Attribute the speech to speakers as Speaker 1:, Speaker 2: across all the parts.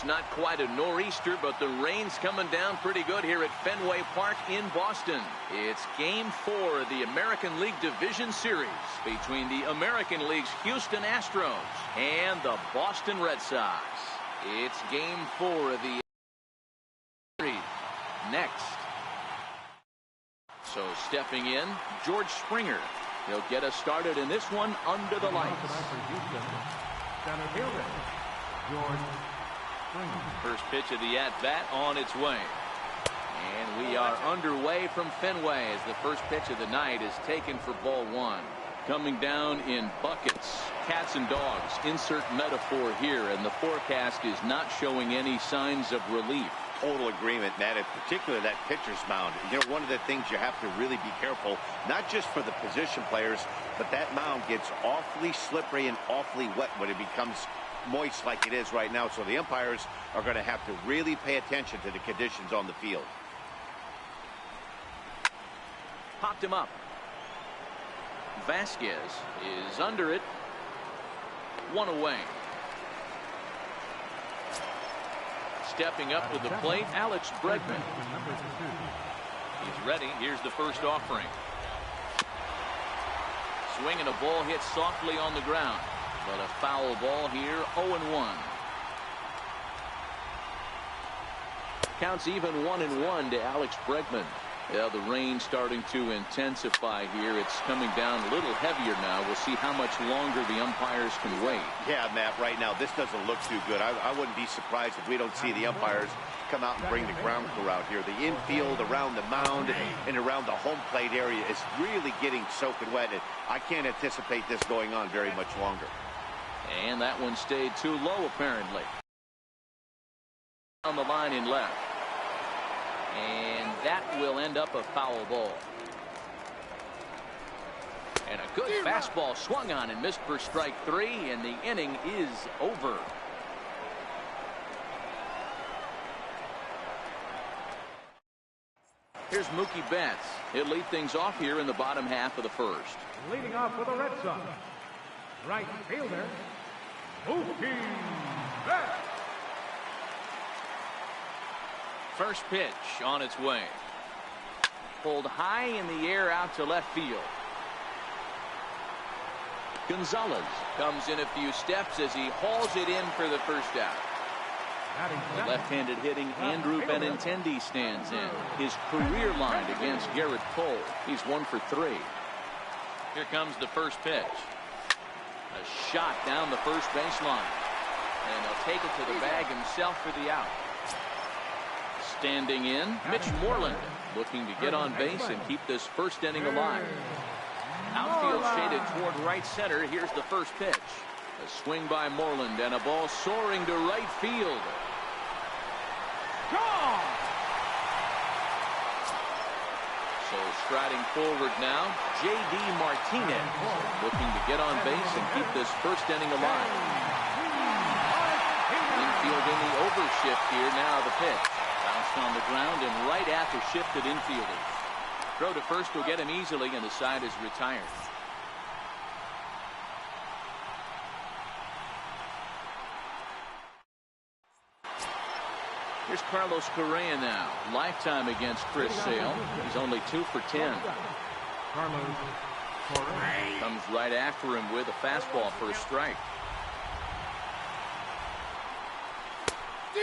Speaker 1: not quite a nor'easter, but the rain's coming down pretty good here at Fenway Park in Boston. It's Game 4 of the American League Division Series between the American League's Houston Astros and the Boston Red Sox. It's Game 4 of the series next. So stepping in, George Springer. He'll get us started in this one under the lights. First pitch of the at-bat on its way. And we are underway from Fenway as the first pitch of the night is taken for ball one. Coming down in buckets. Cats and dogs. Insert metaphor here, and the forecast is not showing any signs of relief.
Speaker 2: Total agreement, Matt, in particular that pitcher's mound. You know, one of the things you have to really be careful, not just for the position players, but that mound gets awfully slippery and awfully wet when it becomes moist like it is right now. So the umpires are going to have to really pay attention to the conditions on the field.
Speaker 1: Popped him up. Vasquez is under it. One away. Stepping up to the plate, Alex Bregman. He's ready. Here's the first offering. Swinging a ball hit softly on the ground. But a foul ball here, 0-1. Counts even 1-1 to Alex Bregman. Yeah, the rain starting to intensify here. It's coming down a little heavier now. We'll see how much longer the umpires can wait.
Speaker 2: Yeah, Matt, right now this doesn't look too good. I wouldn't be surprised if we don't see the umpires come out and bring the ground crew out here. The infield around the mound and around the home plate area is really getting soaking wet. And I can't anticipate this going on very much longer.
Speaker 1: And that one stayed too low, apparently. On the line in left. And that will end up a foul ball. And a good fastball swung on and missed for strike three, and the inning is over. Here's Mookie Betts. He'll lead things off here in the bottom half of the first.
Speaker 3: Leading off for the Red Sox, right fielder, Mookie Betts.
Speaker 1: First pitch on its way. Pulled high in the air out to left field. Gonzalez comes in a few steps as he hauls it in for the first out. The left-handed hitting Andrew Benintendi stands in. His career line against Garrett Cole. He's 1 for 3. Here comes the first pitch. A shot down the first baseline. And he'll take it to the bag himself for the out. Standing in, Mitch Moreland, looking to get on base and keep this first inning alive. Outfield shaded toward right center. Here's the first pitch. A swing by Moreland and a ball soaring to right field. Gone! So striding forward now, J.D. Martinez, looking to get on base and keep this first inning alive. Infield in the overshift here. Now the pitch. Bounced on the ground and right at the shifted infielders. Throw to first will get him easily, and the side is retired. Here's Carlos Correa now. Lifetime against Chris Sale. He's only 2 for 10.
Speaker 3: Carlos Correa
Speaker 1: comes right after him with a fastball for a strike.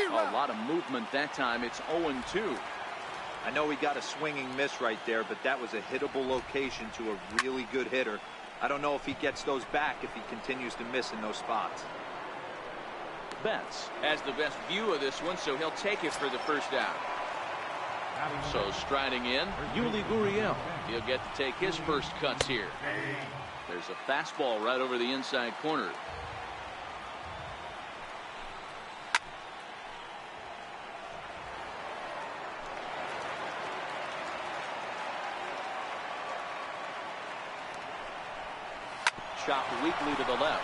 Speaker 1: A lot of movement that time. It's 0-2.
Speaker 4: I know he got a swinging miss right there, but that was a hittable location to a really good hitter. I don't know if he gets those back if he continues to miss in those spots.
Speaker 1: Betts has the best view of this one, so he'll take it for the first out. So striding in, Yuli Gurriel. He'll get to take his first cuts here. There's a fastball right over the inside corner. Chopped weakly to the left.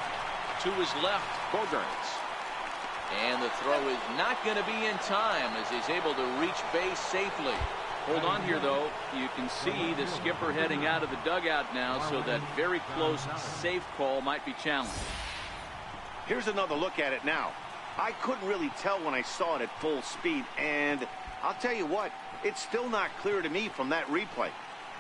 Speaker 1: To his left, Bogarts. And the throw is not going to be in time as he's able to reach base safely. Hold on here, though. You can see the skipper heading out of the dugout now, so that very close safe call might be challenged.
Speaker 2: Here's another look at it now. I couldn't really tell when I saw it at full speed, and I'll tell you what, it's still not clear to me from that replay.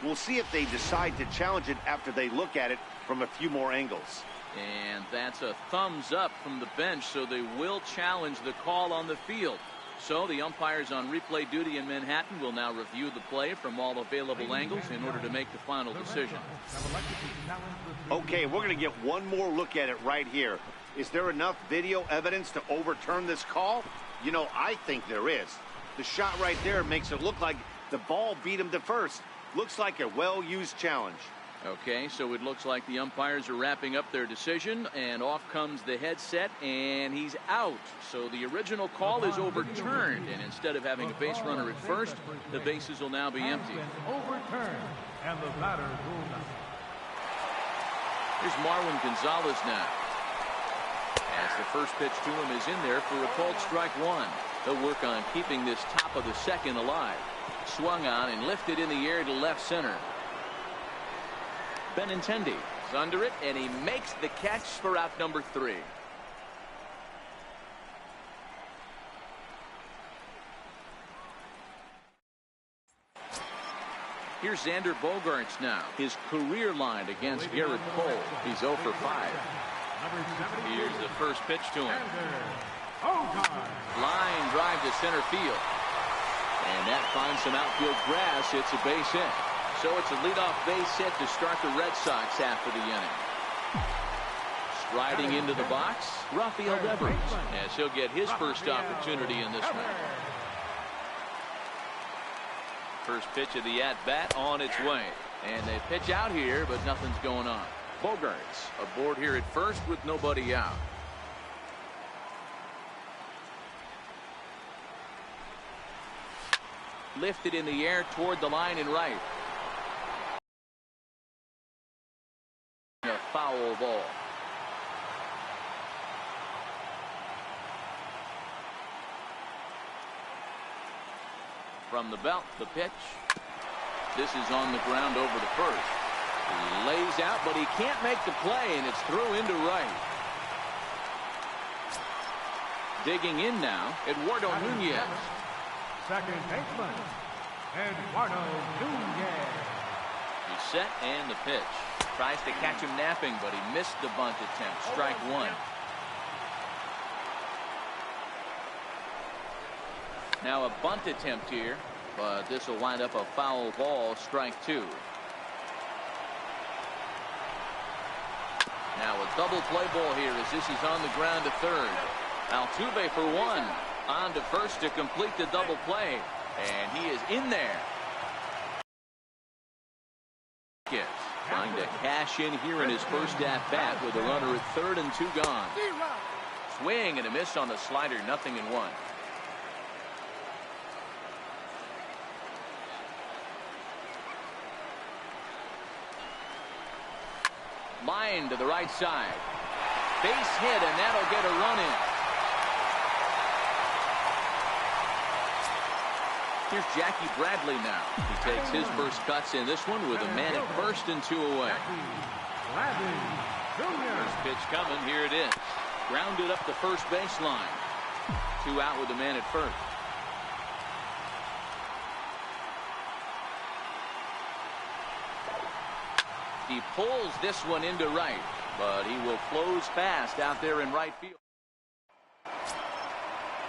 Speaker 2: We'll see if they decide to challenge it after they look at it from a few more angles.
Speaker 1: And that's a thumbs up from the bench, so they will challenge the call on the field. So the umpires on replay duty in Manhattan will now review the play from all available angles in order to make the final decision.
Speaker 2: Okay, we're going to get one more look at it right here. Is there enough video evidence to overturn this call? You know, I think there is. The shot right there makes it look like the ball beat him to first. Looks like a well-used challenge.
Speaker 1: Okay, so it looks like the umpires are wrapping up their decision, and off comes the headset, and he's out. So the original call is overturned, and instead of having a base runner at first, the bases will now be empty.
Speaker 3: Overturned, and the batter will not.
Speaker 1: Here's Marwin Gonzalez now. As the first pitch to him is in there for a called strike one. He'll work on keeping this top of the second alive. Swung on and lifted in the air to left center. Benintendi is under it, and he makes the catch for out number 3. Here's Xander Bogaerts now. His career line against Garrett Cole. He's 0 for 5. Here's the first pitch to him. Line drive to center field. And that finds some outfield grass. It's a base hit. So it's a leadoff base hit to start the Red Sox after the inning. Striding into the box, Rafael Devers, as he'll get his first opportunity in this one. First pitch of the at-bat on its way. And they pitch out here, but nothing's going on. Bogaerts aboard here at first with nobody out. Lifted in the air toward the line and right. A foul ball. From the belt, the pitch. This is on the ground over to first. He lays out, but he can't make the play, and it's through into right. Digging in now, Eduardo Nunez.
Speaker 3: Second baseman, Eduardo Nunez.
Speaker 1: He's set, and the pitch. Tries to catch him napping, but he missed the bunt attempt. Strike one. Now a bunt attempt here, but this will wind up a foul ball. Strike two. Now a double play ball here as this is on the ground to third. Altuve for one. On to first to complete the double play. And he is in there. Trying to cash in here in his first at-bat with a runner at third and 2 gone. Swing and a miss on the slider, 0-1. Line to the right side. Base hit, and that'll get a run in. Here's Jackie Bradley now. He takes his first cuts in this one with a man at first and 2 away. First pitch coming. Here it is. Grounded up the first baseline. 2 out with a man at first. He pulls this one into right, but he will close fast out there in right field.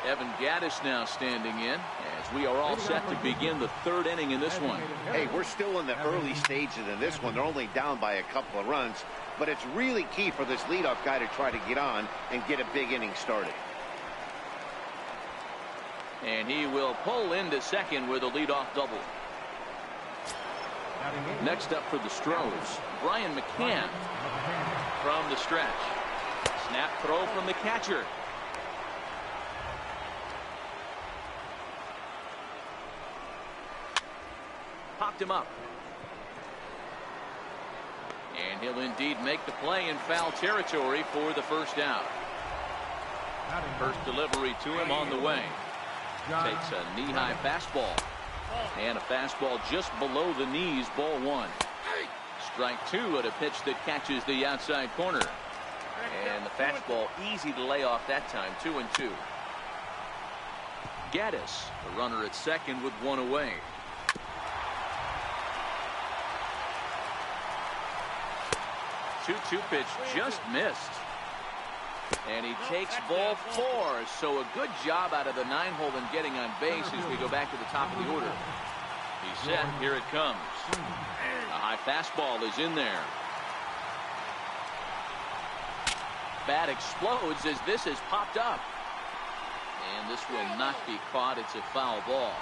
Speaker 1: Evan Gattis now standing in as we are all set to begin the 3rd inning in this one.
Speaker 2: Hey, we're still in the early stages of this one. They're only down by a couple of runs, but it's really key for this leadoff guy to try to get on and get a big inning started.
Speaker 1: And he will pull into second with a leadoff double. Next up for the Stros, Brian McCann from the stretch. Snap throw from the catcher. Popped him up. And he'll indeed make the play in foul territory for the first out. First delivery to him on the way. Takes a knee-high fastball. And a fastball just below the knees, ball 1. Strike 2 at a pitch that catches the outside corner. And the fastball easy to lay off that time. 2-2. Gaddis, the runner at second with one away. Two-two pitch just missed. And he takes ball 4. So a good job out of the 9-hole in getting on base as we go back to the top of the order. He's set. Here it comes. A high fastball is in there. Bat explodes as this has popped up. And this will not be caught. It's a foul ball.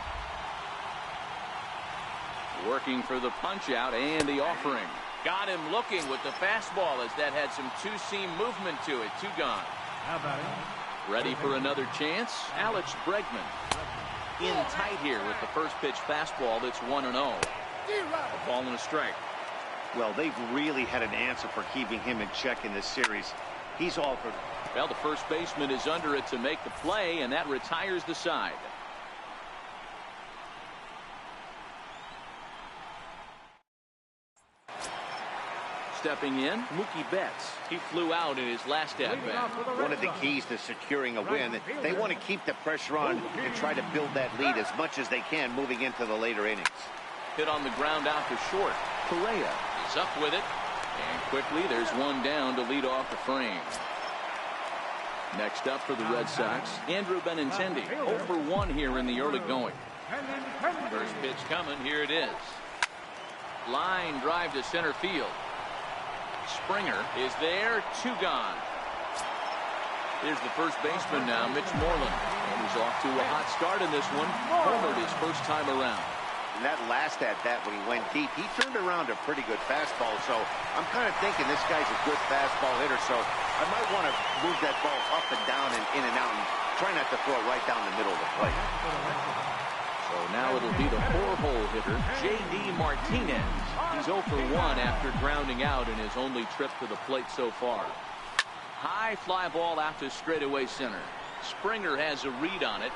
Speaker 1: Working for the punch out and the offering. Got him looking with the fastball as that had some two-seam movement to it. 2 gone. Ready for another chance. Alex Bregman in tight here with the first pitch fastball. That's 1-0. A ball and a strike.
Speaker 2: Well, they've really had an answer for keeping him in check in this series. He's offered.
Speaker 1: Well, the first baseman is under it to make the play, and that retires the side. Stepping in, Mookie Betts. He flew out in his last at-bat.
Speaker 2: One of the keys to securing a win, they want to keep the pressure on and try to build that lead as much as they can moving into the later innings.
Speaker 1: Hit on the ground out to short. Correa is up with it. And quickly, there's one down to lead off the frame. Next up for the Red Sox, Andrew Benintendi. 0 for 1 here in the early going. First pitch coming. Here it is. Line drive to center field. Springer is there. 2 gone. Here's the first baseman now, Mitch Moreland. And he's off to a hot start in this one. Homered his first time around.
Speaker 2: And that last at-bat when he went deep, he turned around a pretty good fastball. So I'm kind of thinking this guy's a good fastball hitter. So I might want to move that ball up and down and in and out and try not to throw it right down the middle of the plate.
Speaker 1: So now it'll be the 4-hole hitter, J.D. Martinez. He's 0 for 1 after grounding out in his only trip to the plate so far. High fly ball out to straightaway center. Springer has a read on it.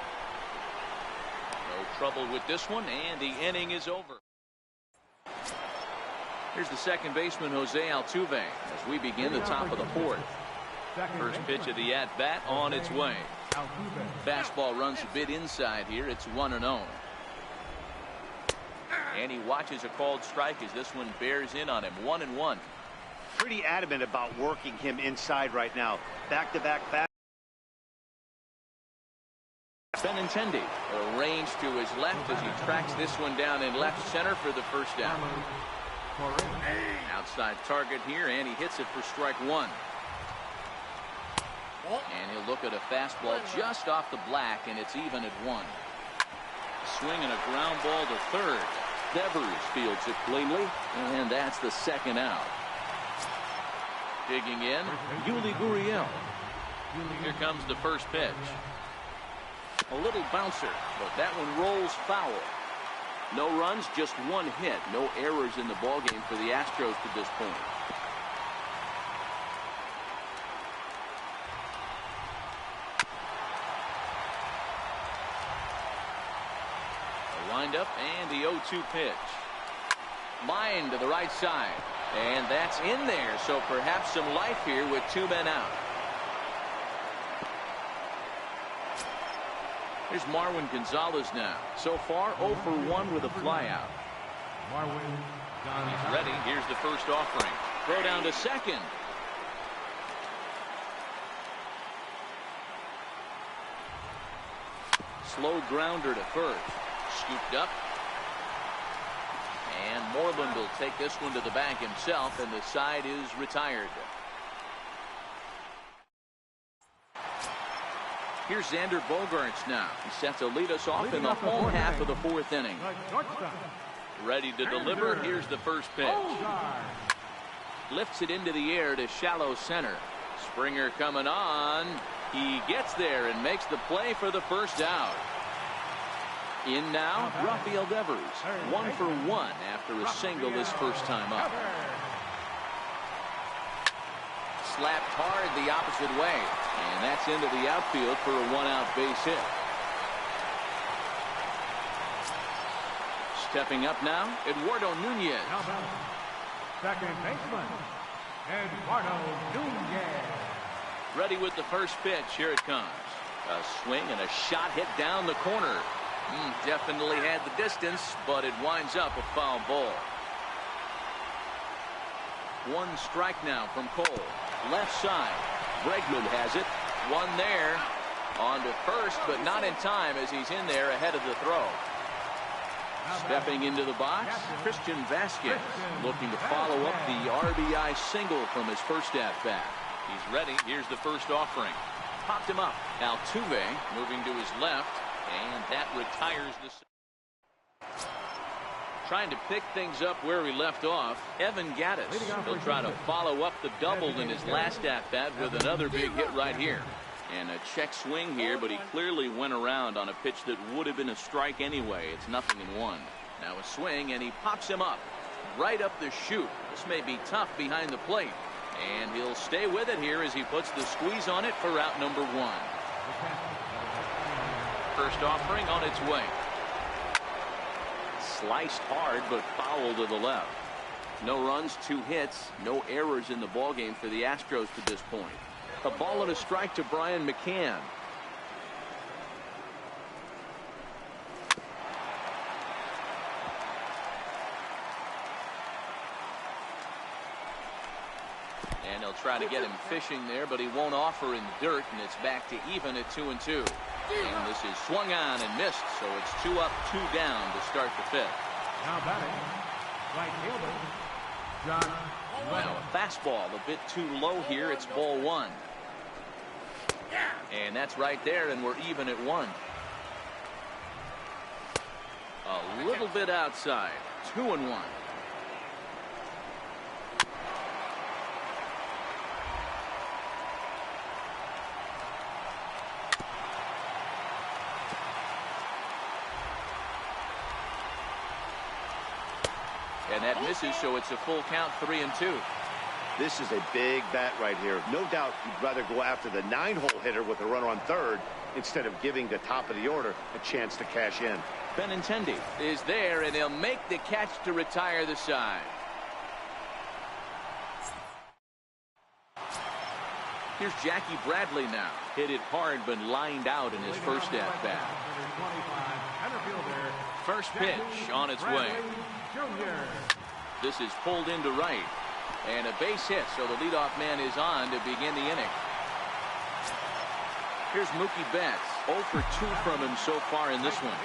Speaker 1: No trouble with this one, and the inning is over. Here's the second baseman, Jose Altuve, as we begin the top of the 4th. First pitch of the at-bat on its way. Fastball runs a bit inside here. It's 1-0. And he watches a called strike as this one bears in on him. 1-1.
Speaker 2: Pretty adamant about working him inside right now. Back-to-back fast.
Speaker 1: Benintendi arranged to his left as he tracks this one down in left center for the first down. Outside target here, and he hits it for strike 1. And he'll look at a fastball just off the black, and it's even at 1. Swinging a ground ball to third. Devers fields it cleanly, and that's the second out. Digging in, Yuli Gurriel. Here comes the first pitch. A little bouncer, but that one rolls foul. No runs, just 1 hit. No errors in the ballgame for the Astros to this point. Wind up and the 0-2 pitch. Line to the right side, and that's in there, so perhaps some life here with 2 men out. Here's Marwin Gonzalez now. So far 0 for 1 with a flyout. He's ready. Here's the first offering. Throw down to second. Slow grounder to first. Scooped up. And Moreland will take this one to the bank himself, and the side is retired. Here's Xander Bogaerts now. He's set to lead us off in the home half of the 4th inning. Ready to deliver. Here's the first pitch. Lifts it into the air to shallow center. Springer coming on. He gets there and makes the play for the first out. In now, Rafael Devers. 1 for 1 after a single his first time up. Slapped hard the opposite way. And that's into the outfield for a 1-out base hit. Stepping up now, Eduardo Nunez.
Speaker 3: Second baseman, Eduardo Nunez.
Speaker 1: Ready with the first pitch. Here it comes. A swing and a shot hit down the corner. Definitely had the distance, but it winds up a foul ball. One strike now from Cole. Left side. Bregman has it. One there. On to first, but not in time as he's in there ahead of the throw. Stepping into the box, Christian Vasquez looking to follow up the RBI single from his first at-bat. He's ready. Here's the first offering. Popped him up. Altuve moving to his left, and that retires the... Trying to pick things up where we left off, Evan Gattis. He'll try to follow up the double in his last at-bat with another big hit right here. And a check swing here, but he clearly went around on a pitch that would have been a strike anyway. It's 0-1. Now a swing, and he pops him up right up the chute. This may be tough behind the plate. And he'll stay with it here as he puts the squeeze on it for out number 1. First offering on its way. Sliced hard, but foul to the left. No runs, 2 hits, no errors in the ballgame for the Astros to this point. A ball and a strike to Brian McCann. And he'll try to get him fishing there, but he won't offer in the dirt, and it's back to even at 2-2. And this is swung on and missed, so it's 2 up, 2 down to start the 5th.
Speaker 3: Now batting, right fielder, John.
Speaker 1: Now a fastball a bit too low here. It's ball 1. And that's right there, and we're even at 1. A little bit outside. 2-1. And that misses, so it's a full count, 3-2.
Speaker 2: This is a big bat right here. No doubt you'd rather go after the 9-hole hitter with a runner on third instead of giving the top of the order a chance to cash in.
Speaker 1: Benintendi is there, and he'll make the catch to retire the side. Here's Jackie Bradley now. Hit it hard, but lined out in his first at-bat. First pitch on its way. This is pulled into right. And a base hit, so the leadoff man is on to begin the inning. Here's Mookie Betts. 0 for 2 from him so far in this one.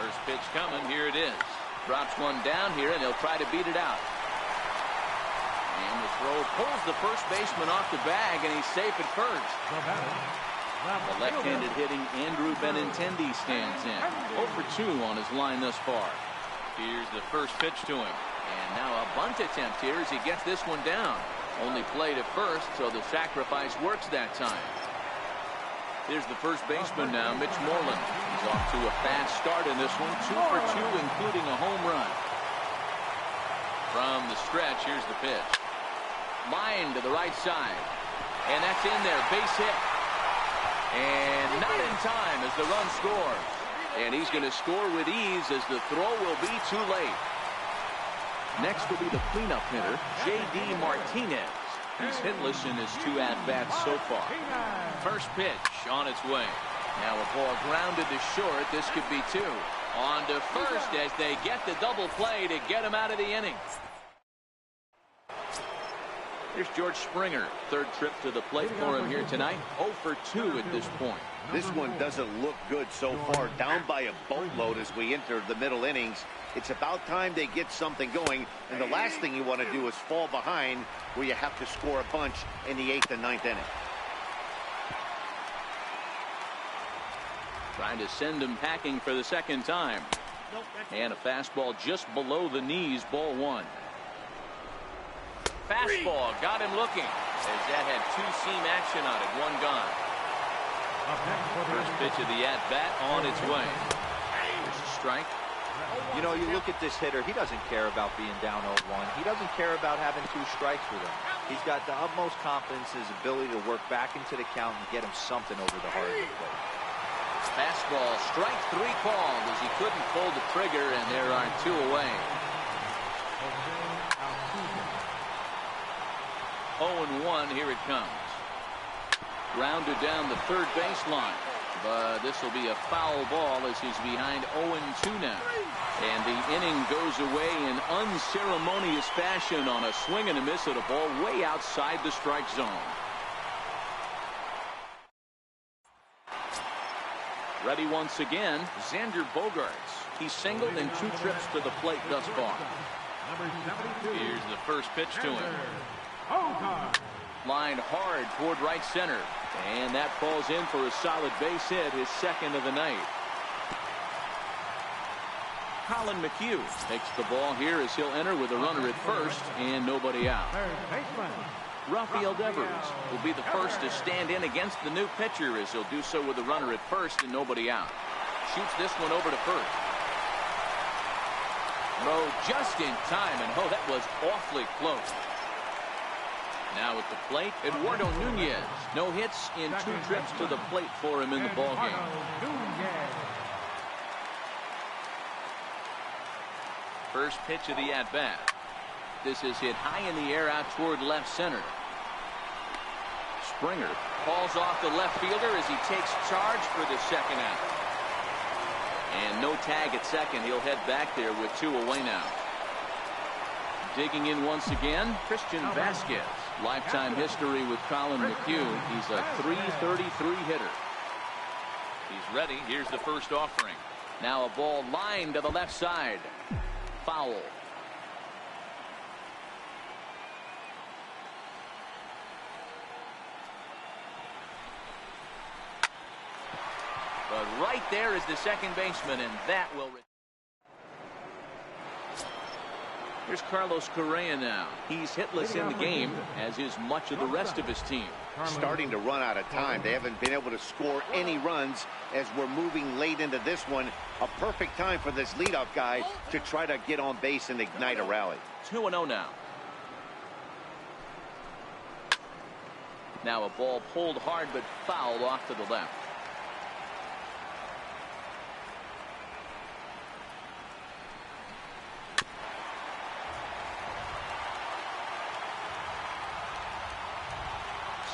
Speaker 1: First pitch coming. Here it is. Drops one down here, and he'll try to beat it out. And the throw pulls the first baseman off the bag, and he's safe at first. The left-handed hitting Andrew Benintendi stands in. 0 for 2 on his line thus far. Here's the first pitch to him. And now a bunt attempt here as he gets this one down. Only played at first, so the sacrifice works that time. Here's the first baseman now, Mitch Moreland. He's off to a fast start in this one. 2 for 2, including a home run. From the stretch, here's the pitch. Line to the right side. And that's in there. Base hit. And not in time as the run scores. And he's going to score with ease as the throw will be too late. Next will be the cleanup hitter, J.D. Martinez. He's hitless in his 2 at-bats so far. First pitch on its way. Now a ball grounded to short. This could be 2. On to first as they get the double play to get him out of the inning. Here's George Springer. Third trip to the plate for him here tonight. 0 for 2 at this point.
Speaker 2: This one doesn't look good so far. Down by a boatload as we enter the middle innings. It's about time they get something going. And the last thing you want to do is fall behind where you have to score a bunch in the 8th and 9th inning.
Speaker 1: Trying to send him packing for the second time. And a fastball just below the knees, ball 1. Fastball got him looking as that had 2-seam action on it. 1 gone. First pitch of the at-bat on its way. There's a strike.
Speaker 4: You know, you look at this hitter, he doesn't care about being down 0-1. He doesn't care about having 2 strikes with him. He's got the utmost confidence in his ability to work back into the count and get him something over the heart of the plate.
Speaker 1: Fastball, strike 3 called as he couldn't pull the trigger, and there are 2 away. 0-1, here it comes. Grounded down the third baseline. But this will be a foul ball as he's behind 0-2 now. And the inning goes away in unceremonious fashion on a swing and a miss at a ball way outside the strike zone. Ready once again, Xander Bogaerts. He's singled in 2 trips to the plate thus far. Here's the first pitch to him. Lined hard toward right center. And that falls in for a solid base hit, his second of the night. Colin McHugh takes the ball here as he'll enter with a runner at first and nobody out. Rafael Devers will be the first to stand in against the new pitcher as he'll do so with a runner at first and nobody out. Shoots this one over to first. Throw just in time, and that was awfully close. Now at the plate, Eduardo Nunez. No hits in 2 trips to the plate for him in the ballgame. First pitch of the at-bat. This is hit high in the air out toward left center. Springer falls off the left fielder as he takes charge for the second out. And no tag at second. He'll head back there with 2 away now. Digging in once again, Christian Vasquez. Lifetime history with Colin McHugh. He's a .333 hitter. He's ready. Here's the first offering. Now a ball lined to the left side. Foul. But right there is the second baseman, and that will... Here's Carlos Correa now. He's hitless in the game, as is much of the rest of his team.
Speaker 2: Starting to run out of time. They haven't been able to score any runs as we're moving late into this one. A perfect time for this leadoff guy to try to get on base and ignite a rally.
Speaker 1: 2-0 now. Now a ball pulled hard but fouled off to the left.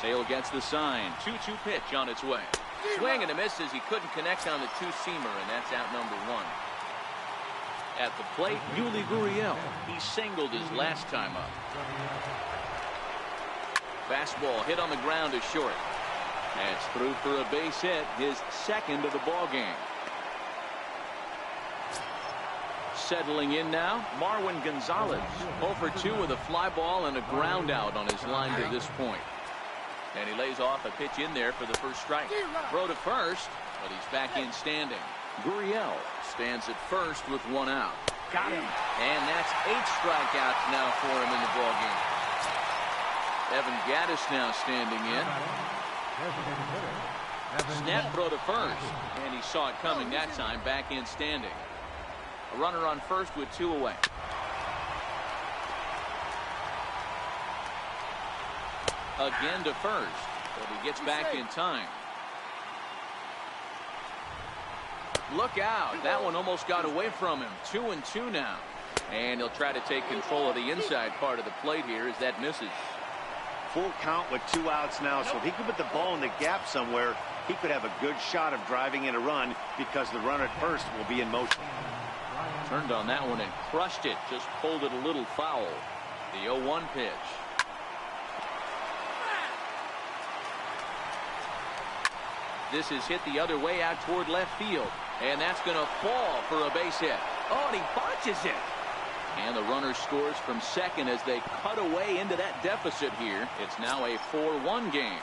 Speaker 1: Sale gets the sign. 2-2 pitch on its way. Swing and a miss as he couldn't connect on the 2-seamer, and that's out number 1. At the plate, Yuli Gurriel. He singled his last time up. Fastball hit on the ground to short. That's through for a base hit, his second of the ball game. Settling in now, Marwin Gonzalez. 0-for-2 with a fly ball and a ground out on his line to this point. And he lays off a pitch in there for the first strike. Throw to first, but he's back in standing. Gurriel stands at first with 1 out. Got him. And that's 8 strikeouts now for him in the ballgame. Evan Gattis now standing in. Snap throw to first, and he saw it coming that time, back in standing. A runner on first with 2 away. Again to first, but he gets back in time. Look out. That one almost got away from him. 2-2 now. And he'll try to take control of the inside part of the plate here as that misses.
Speaker 2: Full count with 2 outs now, so if he could put the ball in the gap somewhere, he could have a good shot of driving in a run because the runner at first will be in motion.
Speaker 1: Turned on that one and crushed it. Just pulled it a little foul. The 0-1 pitch. This is hit the other way out toward left field. And that's going to fall for a base hit. Oh, and he botches it. And the runner scores from second as they cut away into that deficit here. It's now a 4-1 game.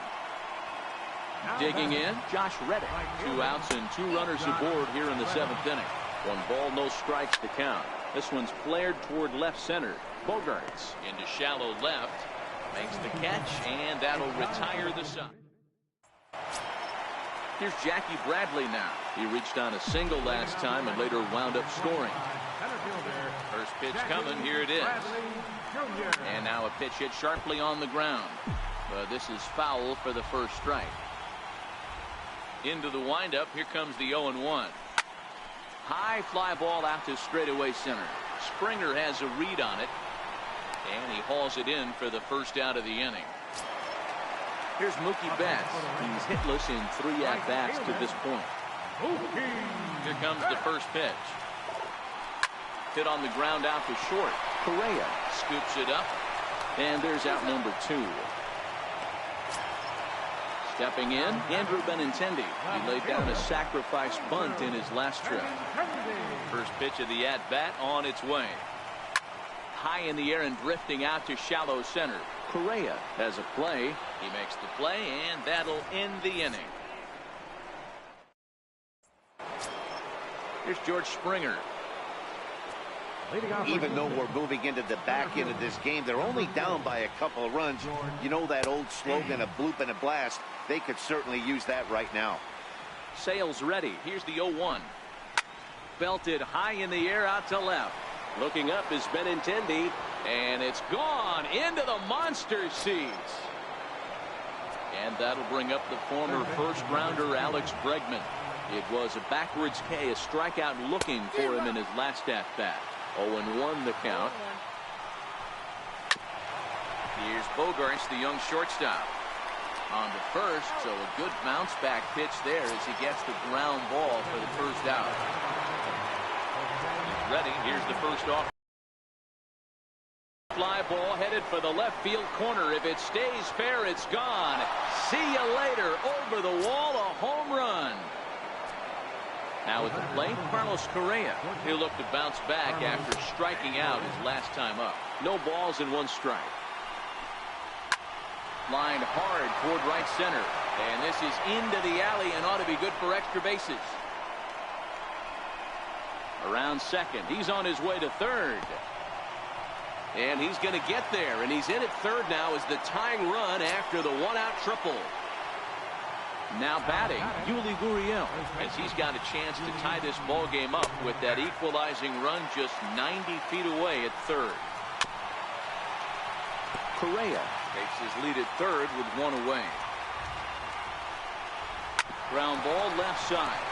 Speaker 1: Digging in, Josh Reddick. 2 outs and 2 runners aboard here in the 7th inning. 1 ball, no strikes to count. This one's flared toward left center. Bogaerts into shallow left. Makes the catch, and that'll retire the side. Here's Jackie Bradley now. He reached on a single last time and later wound up scoring. First pitch coming. Here it is. And now a pitch hit sharply on the ground. But this is foul for the first strike. Into the windup. Here comes the 0-1. High fly ball out to straightaway center. Springer has a read on it. And he hauls it in for the first out of the inning. Here's Mookie Betts. He's hitless in 3 at-bats to this point. Here comes the first pitch. Hit on the ground out to short. Correa scoops it up. And there's out number 2. Stepping in, Andrew Benintendi. He laid down a sacrifice bunt in his last trip. First pitch of the at-bat on its way. High in the air and drifting out to shallow center. Correa has a play. He makes the play, and that'll end the inning. Here's George Springer.
Speaker 2: Even though we're moving into the back end of this game, they're only down by a couple of runs. You know that old slogan, a bloop and a blast? They could certainly use that right now.
Speaker 1: Sales ready. Here's the 0-1. Belted high in the air out to left. Looking up is Benintendi, and it's gone into the monster seats. And that'll bring up the former first-rounder Alex Bregman. It was a backwards K, a strikeout looking for him in his last at-bat. 0-1 the count. Here's Bogarts, the young shortstop. On to first, so a good bounce-back pitch there as he gets the ground ball for the first out. He's ready. Here's the first off. Fly ball headed for the left field corner. If it stays fair, it's gone. See you later. Over the wall, a home run. Now at the plate, Carlos Correa. He'll look to bounce back after striking out his last time up. No balls and 1 strike. Lined hard toward right center. And this is into the alley and ought to be good for extra bases. Around second. He's on his way to third. And he's going to get there. And he's in at third now as the tying run after the 1-out triple. Now batting, Yuli Gurriel, as he's got a chance to tie this ball game up with that equalizing run just 90 feet away at third. Correa takes his lead at third with 1 away. Ground ball left side.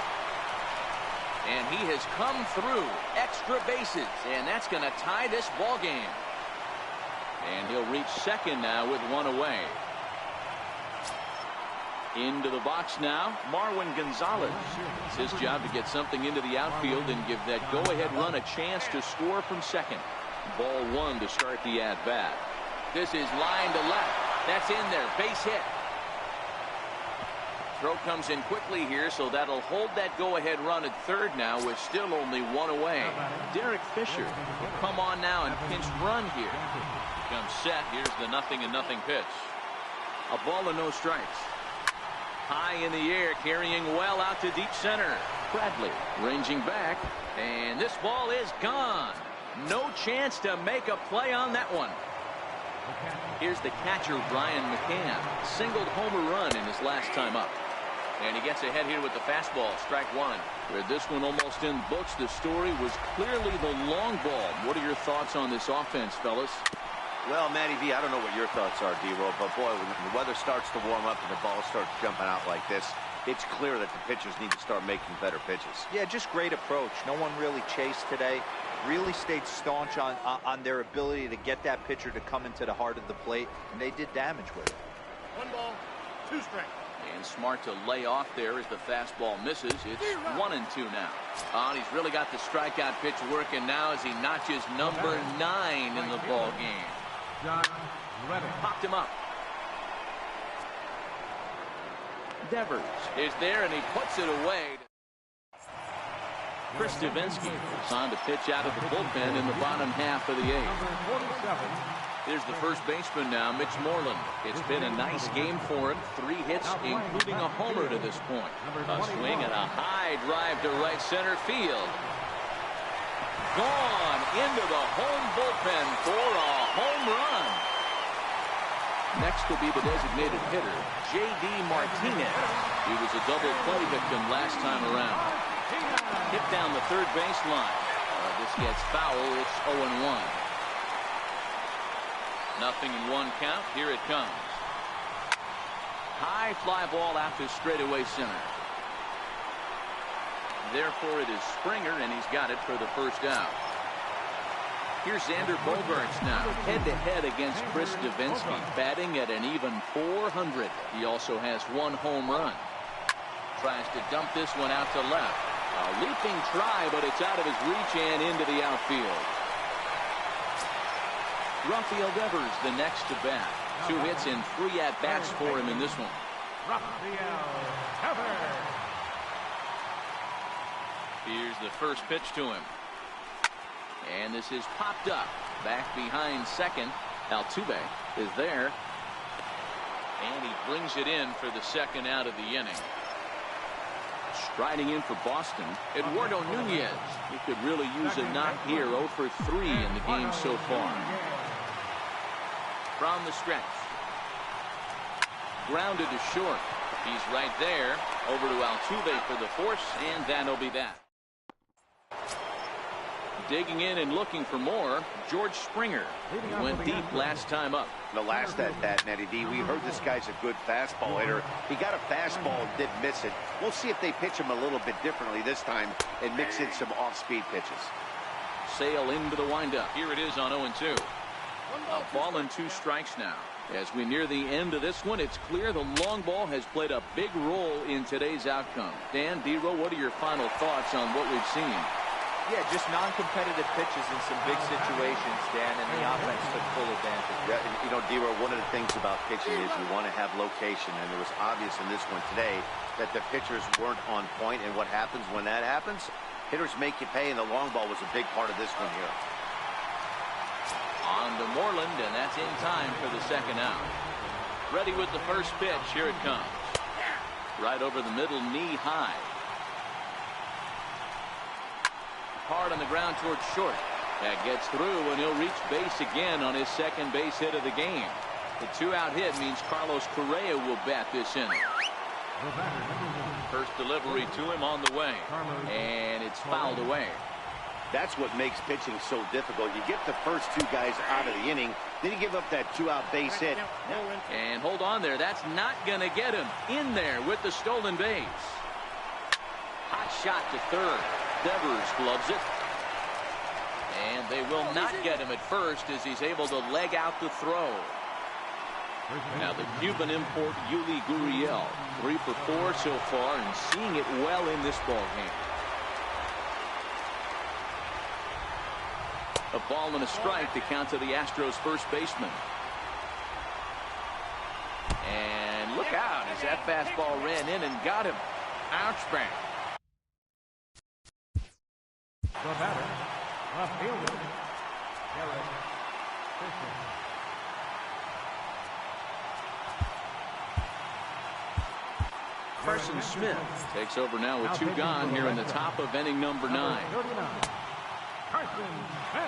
Speaker 1: And he has come through extra bases, and that's going to tie this ball game. And he'll reach second now with 1 away. Into the box now, Marwin Gonzalez. It's his job to get something into the outfield and give that go-ahead run a chance to score from second. Ball 1 to start the at-bat. This is line to left. That's in there. Base hit. Throw comes in quickly here, so that'll hold that go-ahead run at third now with still only 1 away. Derek Fisher will come on now and pinch run here. Comes set. Here's the 0-0 pitch. A ball and no strikes. High in the air, carrying well out to deep center. Bradley ranging back, and this ball is gone. No chance to make a play on that one. Here's the catcher, Brian McCann. Singled homer run in his last time up. And he gets ahead here with the fastball, strike 1. With this one almost in books, the story was clearly the long ball. What are your thoughts on this offense, fellas?
Speaker 2: Well, Matty V, I don't know what your thoughts are, D-Roll, but boy, when the weather starts to warm up and the ball starts jumping out like this, it's clear that the pitchers need to start making better pitches.
Speaker 4: Yeah, just great approach. No one really chased today. Really stayed staunch on their ability to get that pitcher to come into the heart of the plate, and they did damage with it.
Speaker 3: 1 ball, 2 strikes.
Speaker 1: And smart to lay off there as the fastball misses. It's 1-2 now. And he's really got the strikeout pitch working now as he notches number 9 in the ball game. Popped him up. Devers is there, and he puts it away. Chris Davinsky is on to pitch out of the bullpen in the bottom half of the 8th. Here's the first baseman now, Mitch Moreland. It's been a nice game for him. 3 hits, including a homer to this point. A swing and a high drive to right center field. Gone into the home bullpen for a home run. Next will be the designated hitter, J.D. Martinez. He was a double play victim last time around. Hit down the third baseline. This gets foul. It's 0-1. 0-1 count. Here it comes. High fly ball out to straightaway center. Therefore, it is Springer, and he's got it for the first out. Here's Xander Bogaerts now, head-to-head against Chris Davinsky, batting at an even .400. He also has 1 home run. Tries to dump this one out to left. A leaping try, but it's out of his reach and into the outfield. Rafael Devers, the next to bat. 2 hits and 3 at-bats for him in this one. Here's the first pitch to him. And this is popped up. Back behind second. Altuve is there. And he brings it in for the second out of the inning. Striding in for Boston, Eduardo Nunez. He could really use a knock here. 0 for 3 in the game so far. From the stretch. Grounded to short. He's right there. Over to Altuve for the force, and that'll be that. Digging in and looking for more, George Springer. He went deep last time up.
Speaker 2: The last at bat, Nettie D, we heard this guy's a good fastball hitter. He got a fastball and did miss it. We'll see if they pitch him a little bit differently this time and mix in some off-speed pitches.
Speaker 1: Sale into the windup. Here it is on 0-2. A ball and 2 strikes now. As we near the end of this one, it's clear the long ball has played a big role in today's outcome. Dan, D-Row, what are your final thoughts on what we've seen?
Speaker 4: Yeah, just non-competitive pitches in some big situations, Dan, and the offense took full advantage.
Speaker 2: Yeah, you know, D-Row, one of the things about pitching is you want to have location, and it was obvious in this one today that the pitchers weren't on point, and what happens when that happens? Hitters make you pay, and the long ball was a big part of this one here.
Speaker 1: On to Moreland, and that's in time for the second out. Ready with the first pitch. Here it comes. Right over the middle, knee high. Hard on the ground towards short. That gets through, and he'll reach base again on his second base hit of the game. The 2-out hit means Carlos Correa will bat this inning. First delivery to him on the way, and it's fouled away.
Speaker 2: That's what makes pitching so difficult. You get the first 2 guys out of the inning, then you give up that 2-out base hit.
Speaker 1: And hold on there. That's not going to get him in there with the stolen base. Hot shot to third. Devers gloves it. And they will not get him at first as he's able to leg out the throw. Now the Cuban import Yuli Gurriel, 3 for 4 so far and seeing it well in this ball game. A ball and a strike to count to the Astros first baseman. And look out as that fastball ran in and got him. Ouch bang.
Speaker 3: The batter, left fielder, Garrett Fisher.
Speaker 1: Carson Smith takes over now with 2 gone here in the top of inning number 9.
Speaker 3: Carson Smith.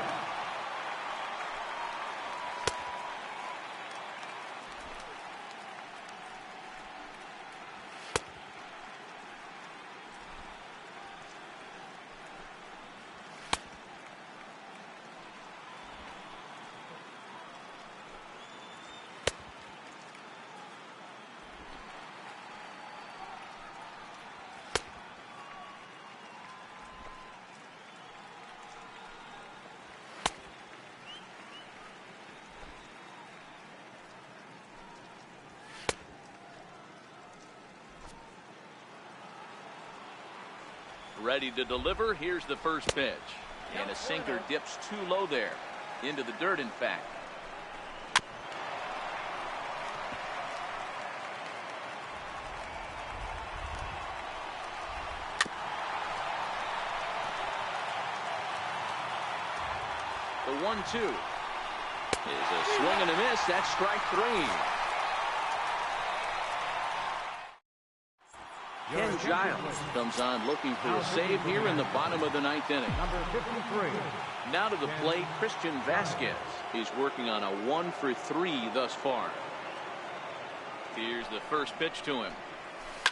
Speaker 1: Ready to deliver. Here's the first pitch. And a sinker dips too low there. Into the dirt, in fact. The 1-2 is a swing and a miss. That's strike 3. Ken Giles comes on looking for a save here in the bottom of the 9th inning.
Speaker 3: Number 53.
Speaker 1: Now to the plate, Christian Vasquez. He's working on a 1 for 3 thus far. Here's the first pitch to him.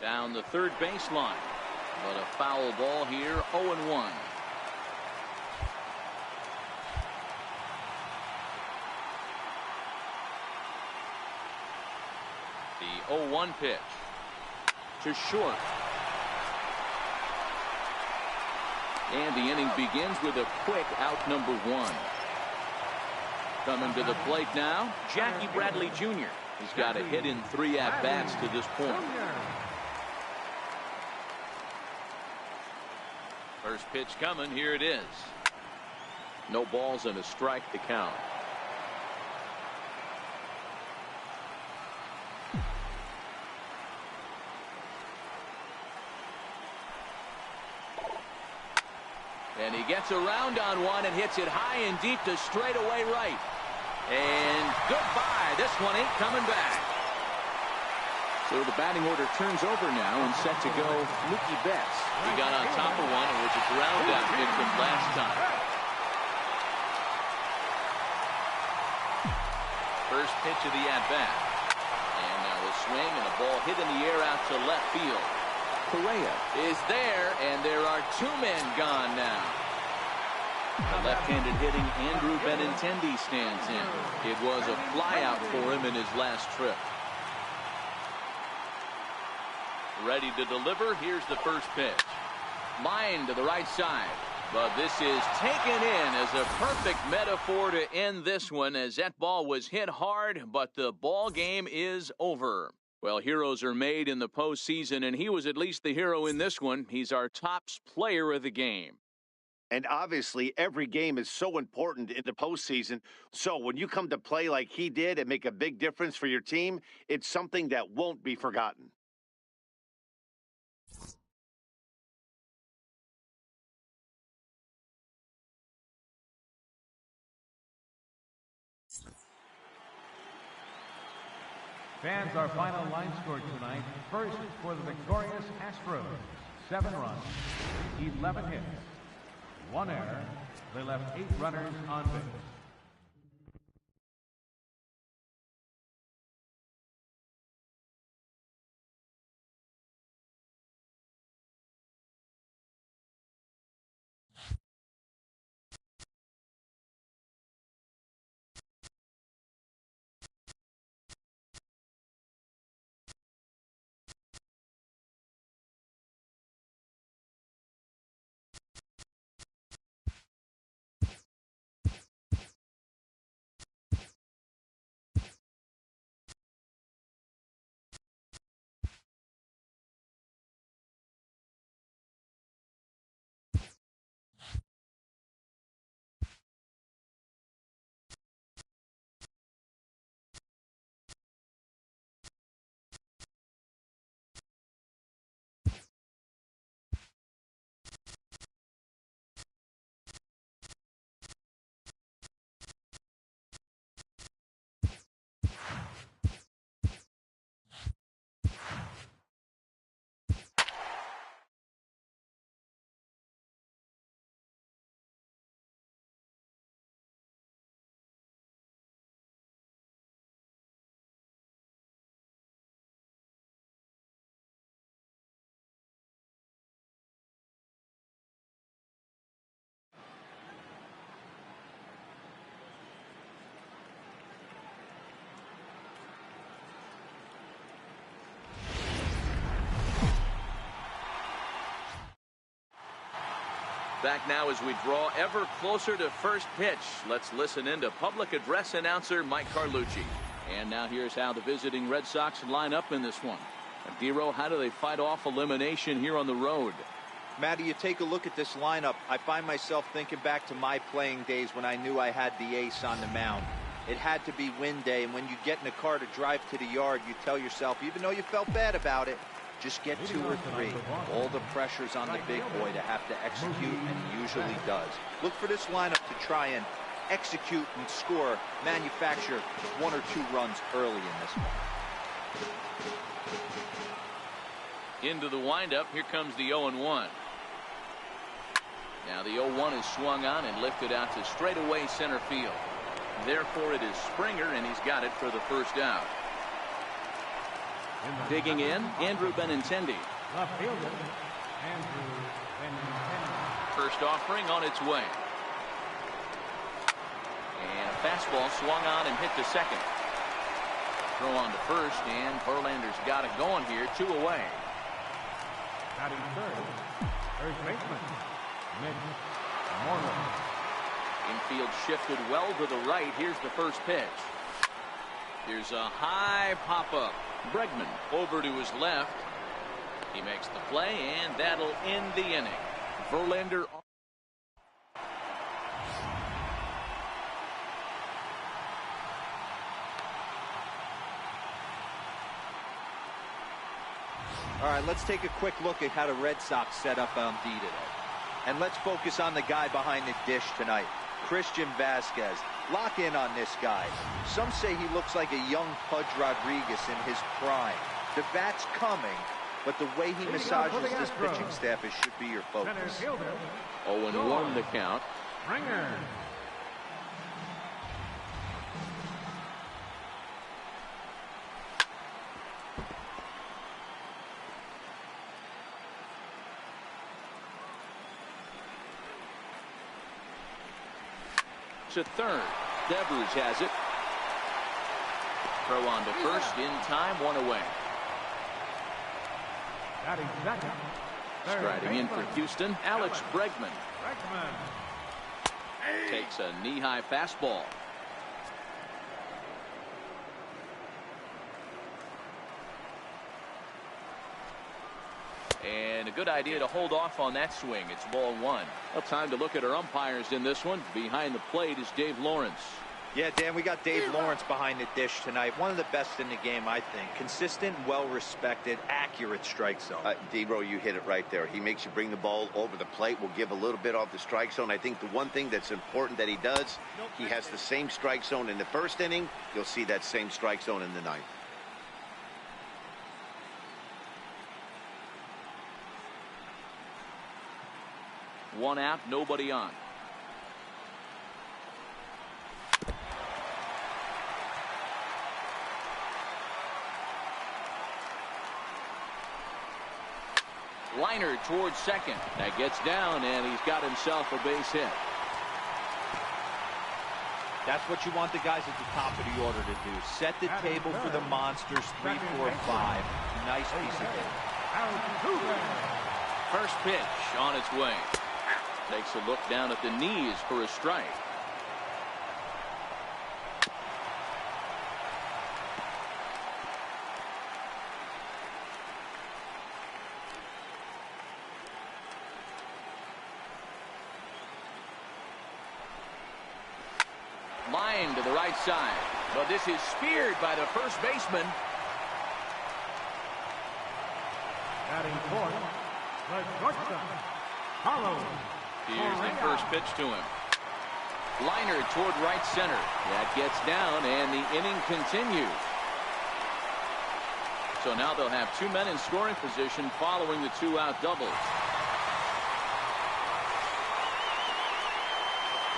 Speaker 1: Down the third baseline. But a foul ball here, 0-1. The 0-1 pitch. To short. And the inning begins with a quick out number 1. Coming to the plate now, Jackie Bradley Jr. He's got a hit in 3 at-bats to this point. First pitch coming. Here it is. No balls and a strike to count. And he gets around on one and hits it high and deep to straightaway right. And goodbye. This one ain't coming back. So the batting order turns over now and set to go Mookie Betts. He got on top of one and was a ground out victim last time. First pitch of the at-bat. And now a swing and a ball hit in the air out to left field. Correa is there, and there are 2 men gone now. The left-handed hitting Andrew Benintendi stands in. It was a flyout for him in his last trip. Ready to deliver. Here's the first pitch. Line to the right side. But this is taken in as a perfect metaphor to end this one, as that ball was hit hard, but the ball game is over. Well, heroes are made in the postseason, and he was at least the hero in this one. He's our top player of the game.
Speaker 2: And obviously, every game is so important in the postseason. So when you come to play like he did and make a big difference for your team, it's something that won't be forgotten.
Speaker 3: Fans, our final line score tonight. First for the victorious Astros, 7 runs, 11 hits, 1 error. They left 8 runners on base.
Speaker 1: Back now as we draw ever closer to first pitch. Let's listen in to public address announcer Mike Carlucci. And now here's how the visiting Red Sox line up in this one. Dero, how do they fight off elimination here on the road?
Speaker 4: Matty, you take a look at this lineup. I find myself thinking back to my playing days when I knew I had the ace on the mound. It had to be win day, and when you get in a car to drive to the yard, you tell yourself, even though you felt bad about it, just get 2 or 3. All the pressure's on the big boy to have to execute, and he usually does. Look for this lineup to try and execute and score, manufacture 1 or 2 runs early in this one.
Speaker 1: Into the windup. Here comes the 0-1. Now the 0-1 is swung on and lifted out to straightaway center field. Therefore, it is Springer, and he's got it for the first out. Digging in, Andrew Benintendi.
Speaker 3: Left fielder, Andrew Benintendi.
Speaker 1: First offering on its way. And a fastball swung on and hit to second. Throw on to first, and Verlander's got it going here, 2 away.
Speaker 3: Batting third, first baseman, Mitch Moreland.
Speaker 1: Infield shifted well to the right. Here's the first pitch. Here's a high pop-up. Bregman over to his left. He makes the play, and that'll end the inning. Verlander.
Speaker 4: All right, let's take a quick look at how the Red Sox set up on D today. And let's focus on the guy behind the dish tonight, Christian Vasquez. Lock in on this guy. Some say he looks like a young Pudge Rodriguez in his prime. The bat's coming, but the way he massages this pitching staff should be your focus.
Speaker 1: 0-1 the count.
Speaker 3: Ringer.
Speaker 1: To third. Devers has it. Throw on to first in time, one away.
Speaker 3: Batting second.
Speaker 1: Striding in for Houston, Alex Bregman.
Speaker 3: Bregman.
Speaker 1: Takes a knee-high fastball. And a good idea to hold off on that swing. It's ball one. Well, time to look at our umpires in this one. Behind the plate is Dave Lawrence.
Speaker 4: Yeah, Dan, we got Dave Lawrence behind the dish tonight. One of the best in the game, I think. Consistent, well-respected, accurate strike zone.
Speaker 2: D-Bro, you hit it right there. He makes you bring the ball over the plate. Will give a little bit off the strike zone. I think the one thing that's important that he does, he has the same strike zone in the first inning. You'll see that same strike zone in the ninth.
Speaker 1: One out, nobody on. Liner towards second. That gets down, and he's got himself a base hit.
Speaker 4: That's what you want the guys at the top of the order to do. Set the table for the monsters, 3, 4, 5. Nice piece of hit.
Speaker 1: First pitch on its way. Takes a look down at the knees for a strike. Line to the right side. But this is speared by the first baseman.
Speaker 3: Batting fourth. The shortstop, Carlos.
Speaker 1: Here's the first pitch to him. Liner toward right center. That gets down, and the inning continues. So now they'll have 2 men in scoring position following the 2-out doubles.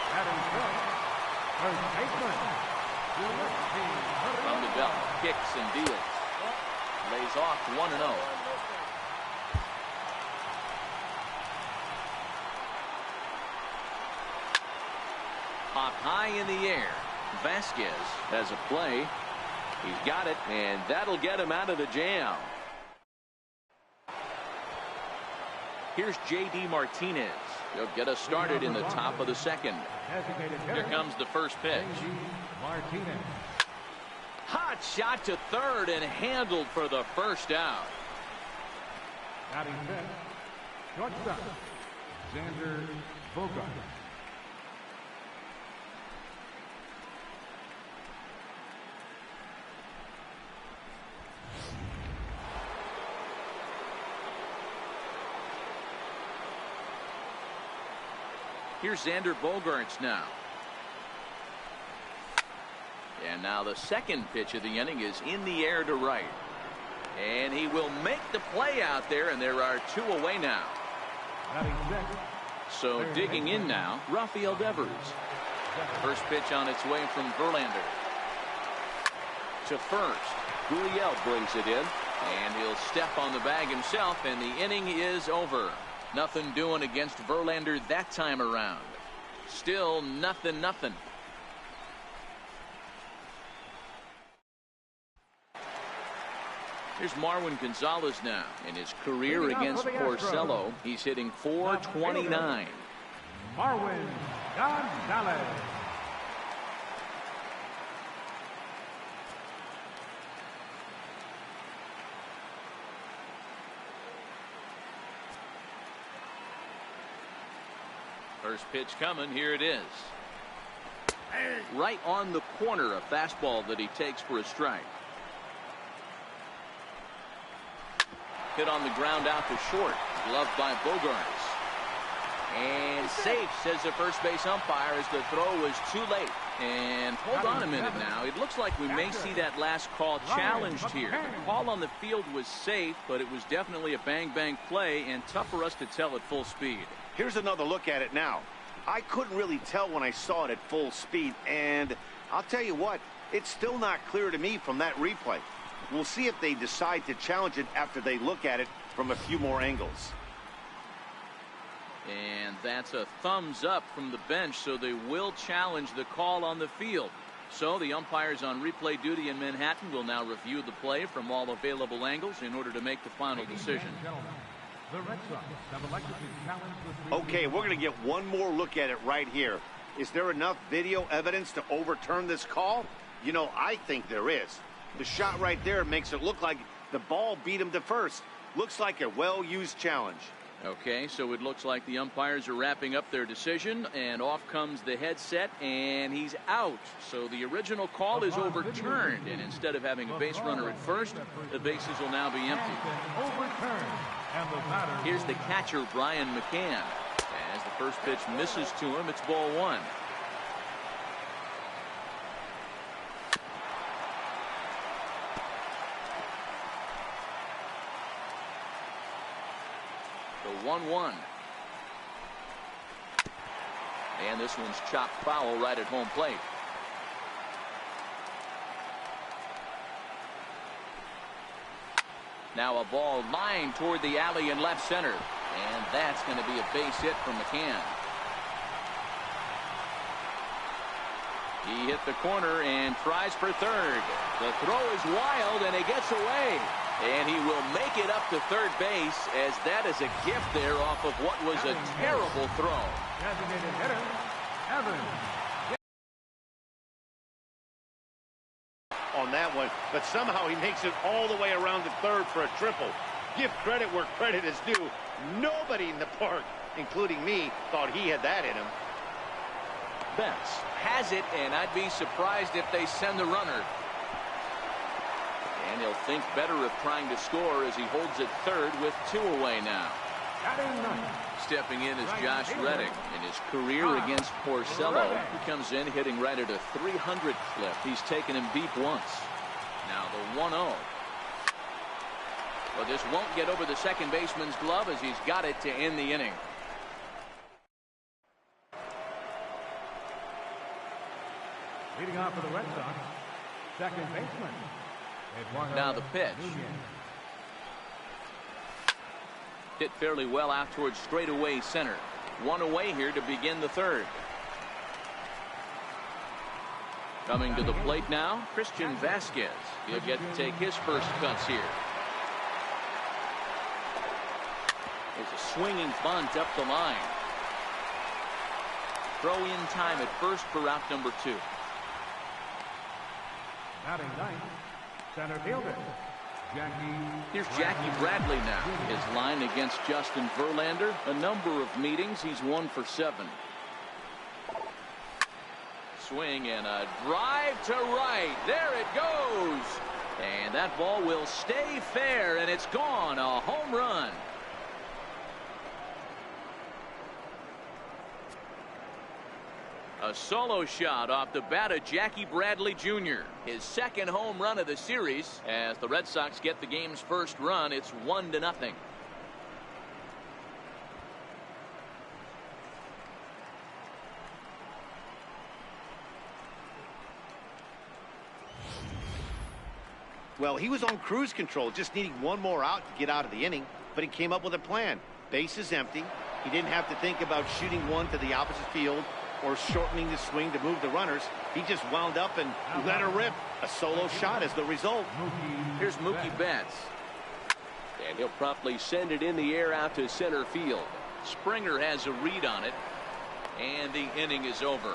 Speaker 3: Batting fifth. First baseman.
Speaker 1: From the belt, kicks and deals. Lays off 1-0. Hop high in the air. Vasquez has a play. He's got it, and that'll get him out of the jam. Here's J.D. Martinez. He'll get us started in the top of the second. Here comes the first pitch.
Speaker 3: Martinez.
Speaker 1: Hot shot to third and handled for the first out.
Speaker 3: Batting fifth. Shortstop, Xander Bogart.
Speaker 1: Here's Xander Bogaerts now. And now the second pitch of the inning is in the air to right. And he will make the play out there, and there are 2 away now. So digging in now, Rafael Devers. First pitch on its way from Verlander. To first, Gurriel brings it in, and he'll step on the bag himself, and the inning is over. Nothing doing against Verlander that time around. Still nothing. Here's Marwin Gonzalez now. In his career against Porcello, he's hitting .429.
Speaker 3: Marwin Gonzalez.
Speaker 1: First pitch coming. Here it is. Right on the corner, a fastball that he takes for a strike. Hit on the ground out to short. Gloved by Bogarts. And safe, says the first base umpire, as the throw was too late. And hold on a minute now. It looks like we may see that last call challenged here. The call on the field was safe, but it was definitely a bang-bang play and tough for us to tell at full speed.
Speaker 2: Here's another look at it now. I couldn't really tell when I saw it at full speed, and I'll tell you what, it's still not clear to me from that replay. We'll see if they decide to challenge it after they look at it from a few more angles.
Speaker 1: And that's a thumbs up from the bench, so they will challenge the call on the field. So the umpires on replay duty in Manhattan will now review the play from all available angles in order to make the final decision.
Speaker 3: The Red Sox have elected to challenge the
Speaker 2: Okay, we're going to get one more look at it right here. Is there enough video evidence to overturn this call? You know, I think there is. The shot right there makes it look like the ball beat him to first. Looks like a well-used challenge.
Speaker 1: Okay, so it looks like the umpires are wrapping up their decision, and off comes the headset, and he's out. So the original call is overturned, and instead of having a base runner at first, the bases will now be empty. Here's the catcher, Brian McCann. As the first pitch misses to him, it's ball one. The 1-1. And this one's chopped foul right at home plate. Now a ball lined toward the alley in left center. And that's going to be a base hit from McCann. He hit the corner and tries for third. The throw is wild, and he gets away. And he will make it up to third base, as that is a gift there off of what was a terrible throw.
Speaker 3: Designated hitter, Evans.
Speaker 2: On that one, but somehow he makes it all the way around to third for a triple. Give credit where credit is due. Nobody in the park, including me, thought he had that in him.
Speaker 1: Betts has it, and I'd be surprised if they send the runner. And he'll think better of trying to score as he holds it third with two away now. Stepping in is Josh Reddick. In his career against Porcello, he comes in hitting right at a 300 clip. He's taken him deep once. Now the 1-0. But this won't get over the second baseman's glove, as he's got it to end the inning.
Speaker 3: Leading off for the Red Sox, second baseman.
Speaker 1: Now the pitch. Hit fairly well out towards straightaway center. One away here to begin the third. Coming to the plate now, Christian Vasquez. He'll get to take his first cuts here. There's a swinging bunt up the line. Throw in time at first for out number 2.
Speaker 3: Batting ninth, center fielder,
Speaker 1: Here's Jackie Bradley now. His line against Justin Verlander. A number of meetings. He's 1 for 7. Swing and a drive to right. There it goes. And that ball will stay fair, and it's gone. A home run. A solo shot off the bat of Jackie Bradley Jr. His second home run of the series. As the Red Sox get the game's first run, it's 1-0.
Speaker 2: Well, he was on cruise control, just needing one more out to get out of the inning, but he came up with a plan. Base is empty. He didn't have to think about shooting one to the opposite field or shortening the swing to move the runners. He just wound up and let her rip. A solo shot is the result.
Speaker 1: Here's Mookie Betts. And he'll promptly send it in the air out to center field. Springer has a read on it. And the inning is over.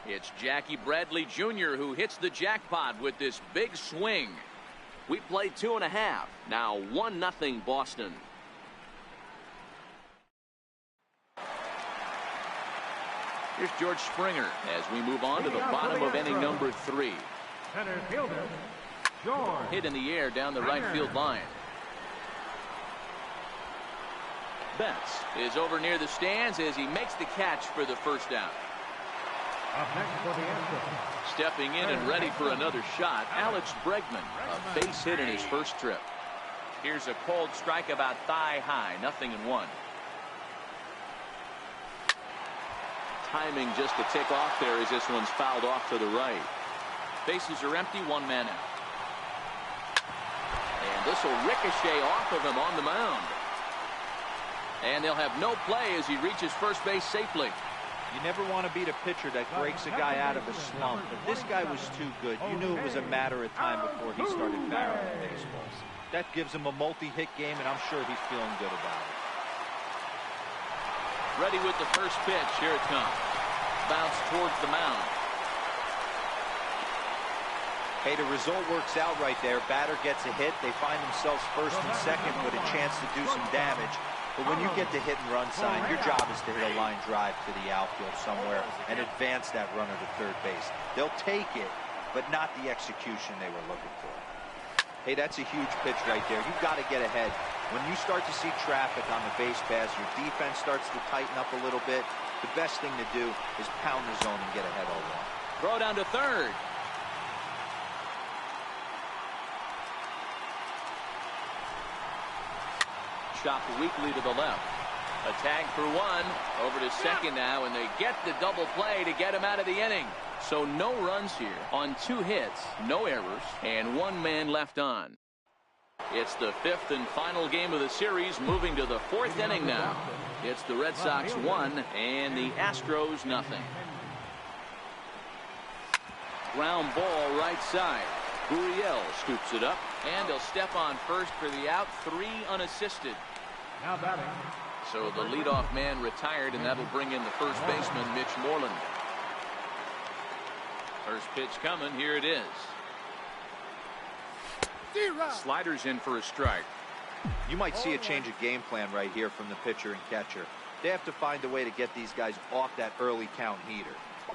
Speaker 1: It's Jackie Bradley Jr. who hits the jackpot with this big swing. We played 2.5. Now 1-0 Boston. Here's George Springer as we move on to the bottom of inning number 3.
Speaker 3: Center fielder, George.
Speaker 1: Hit in the air down the right field line. Betts is over near the stands as he makes the catch for the first out.
Speaker 3: Up next for the Astros.
Speaker 1: Stepping in and ready for another shot, Alex Bregman, a base hit in his first trip. Here's a cold strike about thigh high, 0-1. Timing just to tick off there as this one's fouled off to the right. Bases are empty, 1 man out. And this will ricochet off of him on the mound. And they'll have no play as he reaches first base safely.
Speaker 4: You never want to beat a pitcher that breaks a guy out of a slump, but this guy was too good. You knew it was a matter of time before he started barreling baseballs. That gives him a multi-hit game, and I'm sure he's feeling good about it.
Speaker 1: Ready with the first pitch. Here it comes. Bounce towards the mound.
Speaker 4: Hey, the result works out right there. Batter gets a hit. They find themselves first and second with a chance to do some damage. But when you get the hit and run sign, your job is to hit a line drive to the outfield somewhere and advance that runner to third base. They'll take it, but not the execution they were looking for. Hey, that's a huge pitch right there. You've got to get ahead. When you start to see traffic on the base paths, your defense starts to tighten up a little bit. The best thing to do is pound the zone and get ahead all along.
Speaker 1: Throw down to third. Chopped weakly to the left. A tag for 1. Over to second now, and they get the double play to get him out of the inning. So no runs here on 2 hits, no errors, and 1 man left on. It's the 5th and final game of the series, moving to the 4th inning now. It's the Red Sox 1 and the Astros 0. Ground ball right side. Gurriel scoops it up, and he'll step on first for the out. 3 unassisted.
Speaker 3: Now batting.
Speaker 1: So the leadoff man retired, and that'll bring in the first baseman, Mitch Moreland. First pitch coming. Here it is. Sliders in for a strike.
Speaker 4: You might see a change of game plan right here from the pitcher and catcher. They have to find a way to get these guys off that early count heater.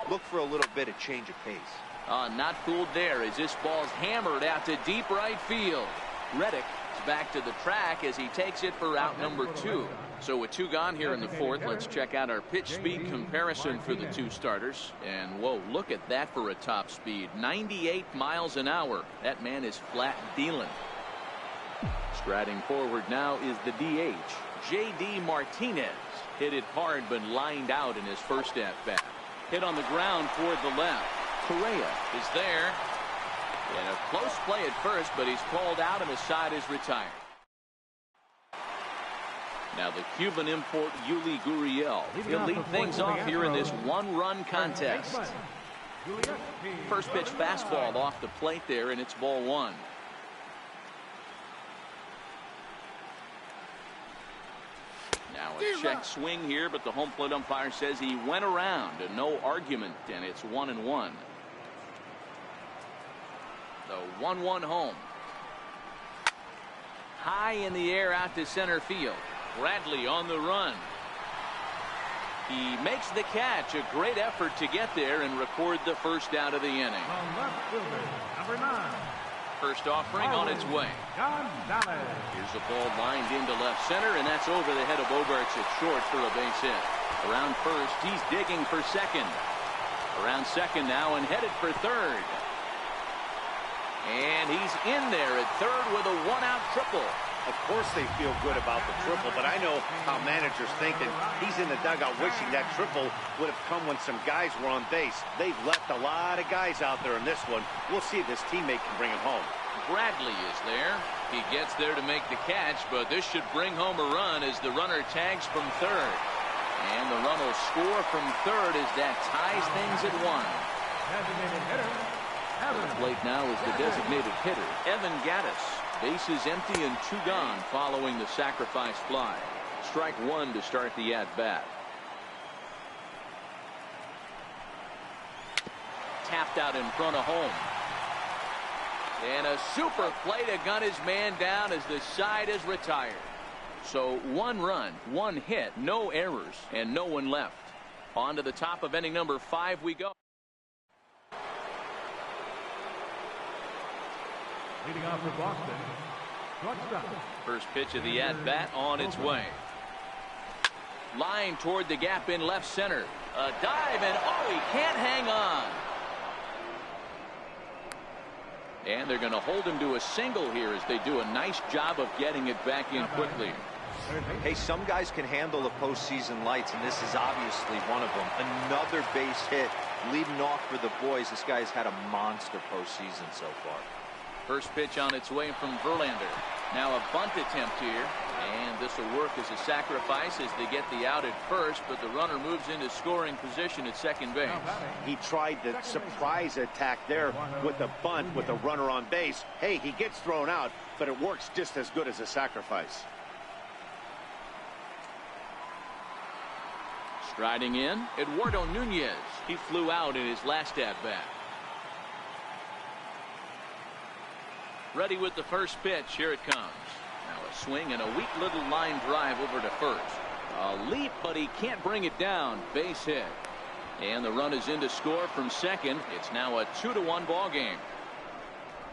Speaker 4: Look for a little bit of change of pace.
Speaker 1: Not fooled there as this ball's hammered out to deep right field. Reddick is back to the track as he takes it for out number 2. So with 2 gone here in the 4th, let's check out our pitch speed comparison for the 2 starters. And whoa, look at that for a top speed. 98 miles an hour. That man is flat dealing. Striding forward now is the DH, J.D. Martinez. Hit it hard but lined out in his first at-bat. Hit on the ground toward the left. Correa is there. And a close play at first, but he's called out and the side is retired. Now the Cuban import Yuli Gurriel. He'll lead things off here in this 1-run contest. First pitch fastball off the plate there, and it's ball 1. Now a check swing here, but the home plate umpire says he went around, and no argument, and it's 1-1. The 1-1 home. High in the air out to center field. Bradley on the run. He makes the catch. A great effort to get there and record the first out of the inning.
Speaker 3: Number 9.
Speaker 1: First offering on its way. Here's a ball lined into left center, and that's over the head of Bogarts at short for a base hit. Around first, he's digging for second. Around second now and headed for third. And he's in there at third with a 1-out triple.
Speaker 2: Of course they feel good about the triple, but I know how managers think, and he's in the dugout wishing that triple would have come when some guys were on base. They've left a lot of guys out there in this one. We'll see if this teammate can bring him home.
Speaker 1: Bradley is there. He gets there to make the catch, but this should bring home a run as the runner tags from third. And the run will score from third as that ties things at 1.
Speaker 3: Designated hitter.
Speaker 1: At the plate now is the designated hitter, Evan Gattis. Bases empty and 2 gone following the sacrifice fly. Strike one to start the at-bat. Tapped out in front of home. And a super play to gun his man down as the side is retired. So 1 run, 1 hit, no errors, and no one left. On to the top of inning number 5 we go.
Speaker 3: Leading off for Boston, shortstop.
Speaker 1: First pitch of the at-bat on its way. Line toward the gap in left center. A dive, and oh, he can't hang on. And they're going to hold him to a single here as they do a nice job of getting it back in quickly.
Speaker 4: Hey, some guys can handle the postseason lights, and this is obviously one of them. Another base hit leading off for the boys. This guy's had a monster postseason so far.
Speaker 1: First pitch on its way from Verlander. Now a bunt attempt here, and this will work as a sacrifice as they get the out at first, but the runner moves into scoring position at second base.
Speaker 2: He tried the surprise attack there with the bunt with the runner on base. Hey, he gets thrown out, but it works just as good as a sacrifice.
Speaker 1: Striding in, Eduardo Nunez. He flew out in his last at-bat. Ready with the first pitch. Here it comes. Now a swing and a weak little line drive over to first. A leap, but he can't bring it down. Base hit. And the run is in to score from second. It's now a 2-1 ball game.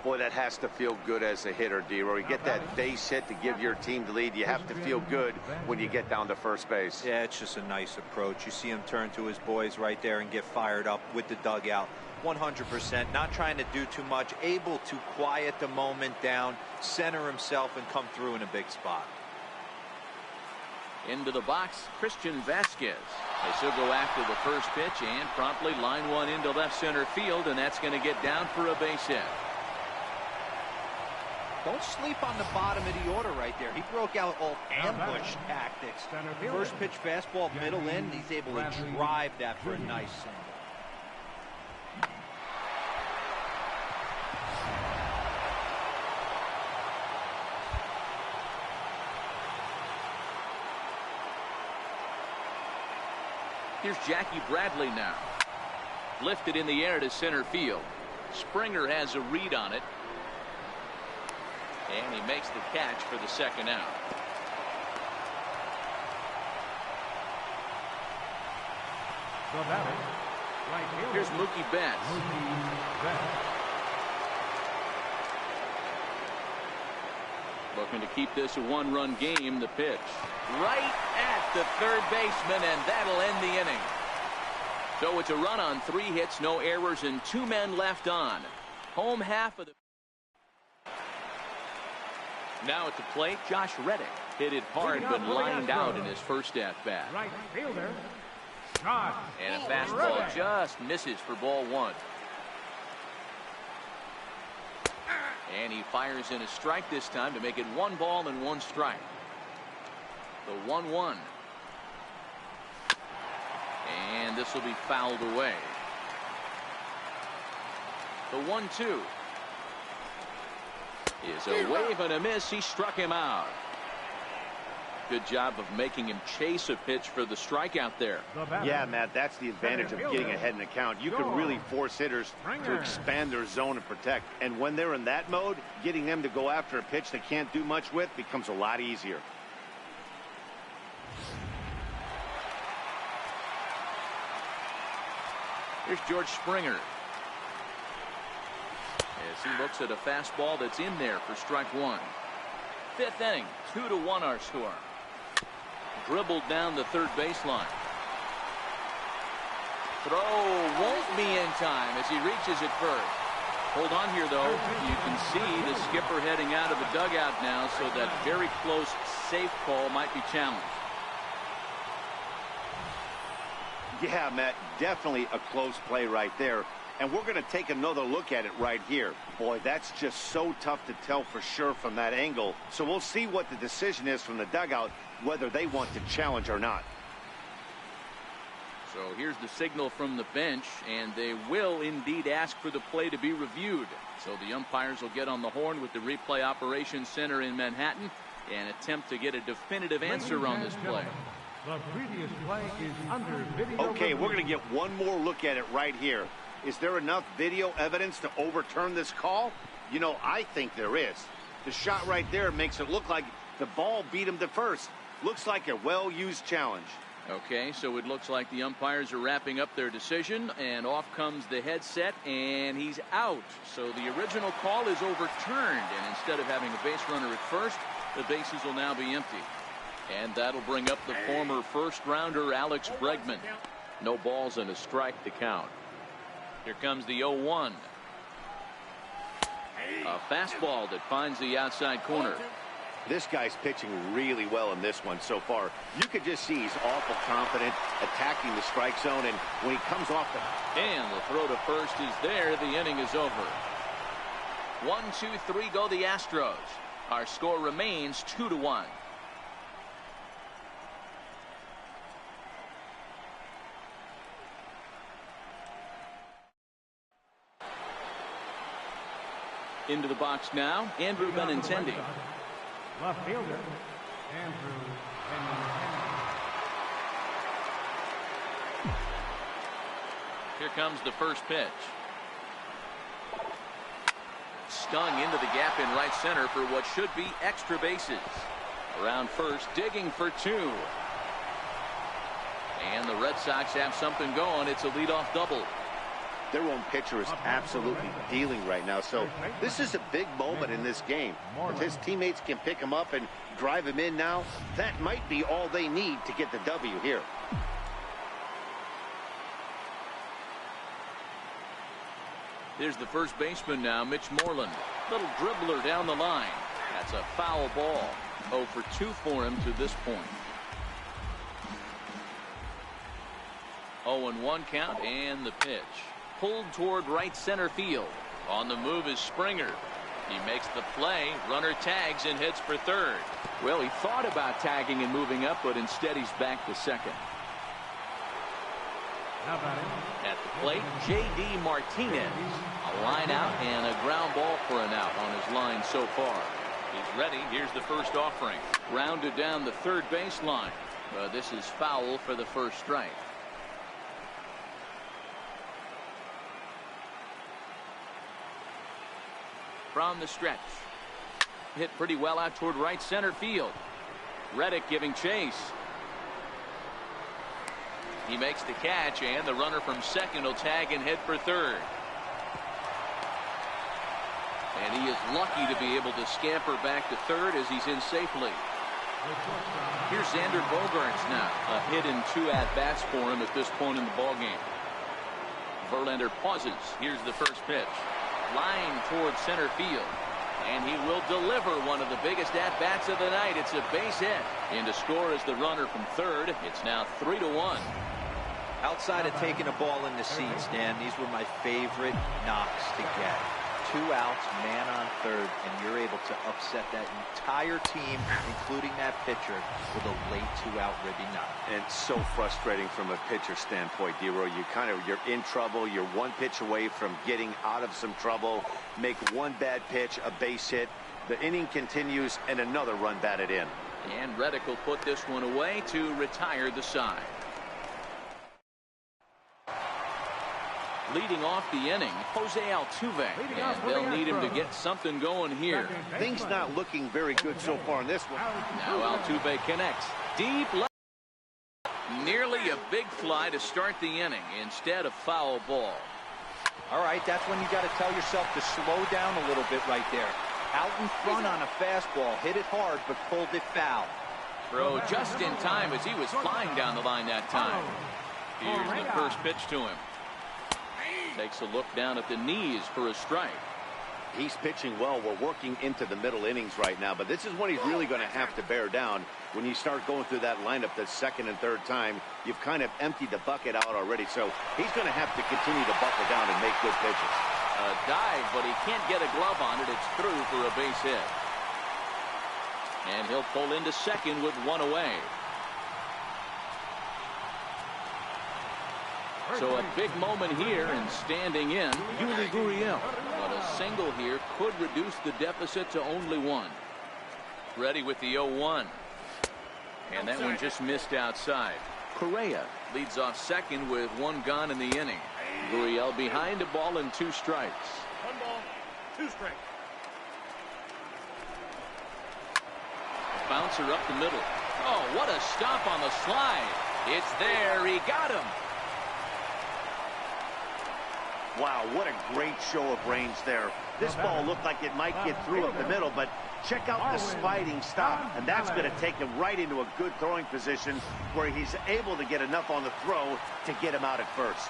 Speaker 2: Boy, that has to feel good as a hitter, D-Roy. You get that base hit to give your team the lead. You have to feel good when you get down to first base.
Speaker 4: Yeah, it's just a nice approach. You see him turn to his boys right there and get fired up with the dugout. 100%, not trying to do too much, able to quiet the moment down, center himself, and come through in a big spot.
Speaker 1: Into the box, Christian Vasquez. As he'll go after the first pitch and promptly line one into left center field, and that's going to get down for a base hit.
Speaker 4: Don't sleep on the bottom of the order right there. He broke out all ambush tactics. First pitch fastball, middle in. He's able to drive that for a nice single.
Speaker 1: Here's Jackie Bradley now. Lifted in the air to center field. Springer has a read on it. And he makes the catch for the second out. Here's Mookie Betts. Looking to keep this a one-run game. The pitch right at the third baseman, and that'll end the inning. So it's a run on 3 hits, no errors, and 2 men left on. Home half of the. Now at the plate, Josh Reddick hit it hard but lined out in his first at-bat.
Speaker 3: Right fielder,
Speaker 1: and a fastball just misses for ball 1. And he fires in a strike this time to make it 1 ball and 1 strike. The 1-1. And this will be fouled away. The 1-2. Is a wave and a miss. He struck him out. Good job of making him chase a pitch for the strikeout there.
Speaker 2: Yeah, Matt, that's the advantage of getting ahead in the count. You can really force hitters to expand their zone and protect. And when they're in that mode, getting them to go after a pitch they can't do much with becomes a lot easier.
Speaker 1: Here's George Springer. As he looks at a fastball that's in there for strike 1. 5th inning, 2-1 our score. Dribbled down the third baseline. Throw won't be in time as he reaches it first. Hold on here, though. You can see the skipper heading out of the dugout now, so that very close safe call might be challenged.
Speaker 2: Yeah, Matt, definitely a close play right there. And we're going to take another look at it right here. Boy, that's just so tough to tell for sure from that angle. So we'll see what the decision is from the dugout, whether they want to challenge or not.
Speaker 1: So here's the signal from the bench, and they will indeed ask for the play to be reviewed. So the umpires will get on the horn with the replay operations center in Manhattan. and attempt to get a definitive answer on this play.
Speaker 3: The previous play is under video.
Speaker 2: Okay, we're going to get one more look at it right here. Is there enough video evidence to overturn this call? You know, I think there is. The shot right there makes it look like the ball beat him to first. Looks like a well-used challenge.
Speaker 1: Okay, so it looks like the umpires are wrapping up their decision, and off comes the headset, and he's out. So the original call is overturned, and instead of having a base runner at first, the bases will now be empty. And that'll bring up the former first-rounder Alex Bregman. No balls and a strike to count. Here comes the 0-1. A fastball that finds the outside corner.
Speaker 2: This guy's pitching really well in this one so far. You could just see he's awful confident, attacking the strike zone, and when he comes off the...
Speaker 1: And the throw to first is there. The inning is over. 1, 2, 3 go the Astros. Our score remains 2-1. Into the box now, Andrew Benintendi.
Speaker 3: Left fielder, Andrew Benintendi.
Speaker 1: Here comes the first pitch. Stung into the gap in right center for what should be extra bases. Around first, digging for 2. And the Red Sox have something going. It's a leadoff double.
Speaker 2: Their own pitcher is absolutely dealing right now, so this is a big moment in this game. If his teammates can pick him up and drive him in now, that might be all they need to get the W here.
Speaker 1: Here's the first baseman now, Mitch Moreland. Little dribbler down the line. That's a foul ball. 0 for 2 for him to this point. 0-1 count, and the pitch. Pulled toward right center field. On the move is Springer. He makes the play. Runner tags and hits for third. Well, he thought about tagging and moving up, but instead he's back to second. At the plate, J.D. Martinez. A line out and a ground ball for an out on his line so far. He's ready. Here's the first offering. Rounded down the third baseline. This is foul for the first strike. From the stretch. Hit pretty well out toward right center field. Reddick giving chase. He makes the catch, and the runner from second will tag and head for third. And he is lucky to be able to scamper back to third as he's in safely. Here's Xander Bogaerts now. A hit and 2 at-bats for him at this point in the ballgame. Verlander pauses. Here's the first pitch. Line toward center field. And he will deliver one of the biggest at-bats of the night. It's a base hit. In to score is the runner from third. It's now 3-1.
Speaker 4: Outside of taking a ball in the seats, Dan, these were my favorite knocks to get. 2 outs, man on third, and you're able to upset that entire team, including that pitcher, with a late 2-out ribby knock.
Speaker 2: And so frustrating from a pitcher standpoint, D-Roy. You're in trouble. You're 1 pitch away from getting out of some trouble. Make 1 bad pitch, a base hit. The inning continues, and another run batted in.
Speaker 1: And Reddick will put this one away to retire the side. Leading off the inning, Jose Altuve, and they'll need him to get something going here.
Speaker 2: Things not looking very good so far in this one.
Speaker 1: Now Altuve connects. Deep left. Nearly a big fly to start the inning instead of foul ball.
Speaker 4: All right, that's when you got to tell yourself to slow down a little bit right there. Out in front on a fastball, hit it hard, but pulled it foul.
Speaker 1: Throw just in time as he was flying down the line that time. Here's the first pitch to him. Takes a look down at the knees for a strike.
Speaker 2: He's pitching well. We're working into the middle innings right now, but this is when he's really going to have to bear down. When you start going through that lineup the second and third time, you've kind of emptied the bucket out already, so he's going to have to continue to buckle down and make good pitches.
Speaker 1: A dive, but he can't get a glove on it. It's through for a base hit. And he'll pull into second with 1 away. So a big moment here, and standing in, Yuli Gurriel. But a single here could reduce the deficit to only 1. ready with the 0-1. And that one just missed outside. Correa leads off second with one gone in the inning. Gurriel behind a ball and 2 strikes.
Speaker 5: 1 ball, 2 strikes.
Speaker 1: Bouncer up the middle. Oh, what a stop on the slide. It's there. He got him.
Speaker 2: Wow, what a great show of range there. This ball looked like it might get through up the middle, but check out the sliding stop, and that's going to take him right into a good throwing position where he's able to get enough on the throw to get him out at first.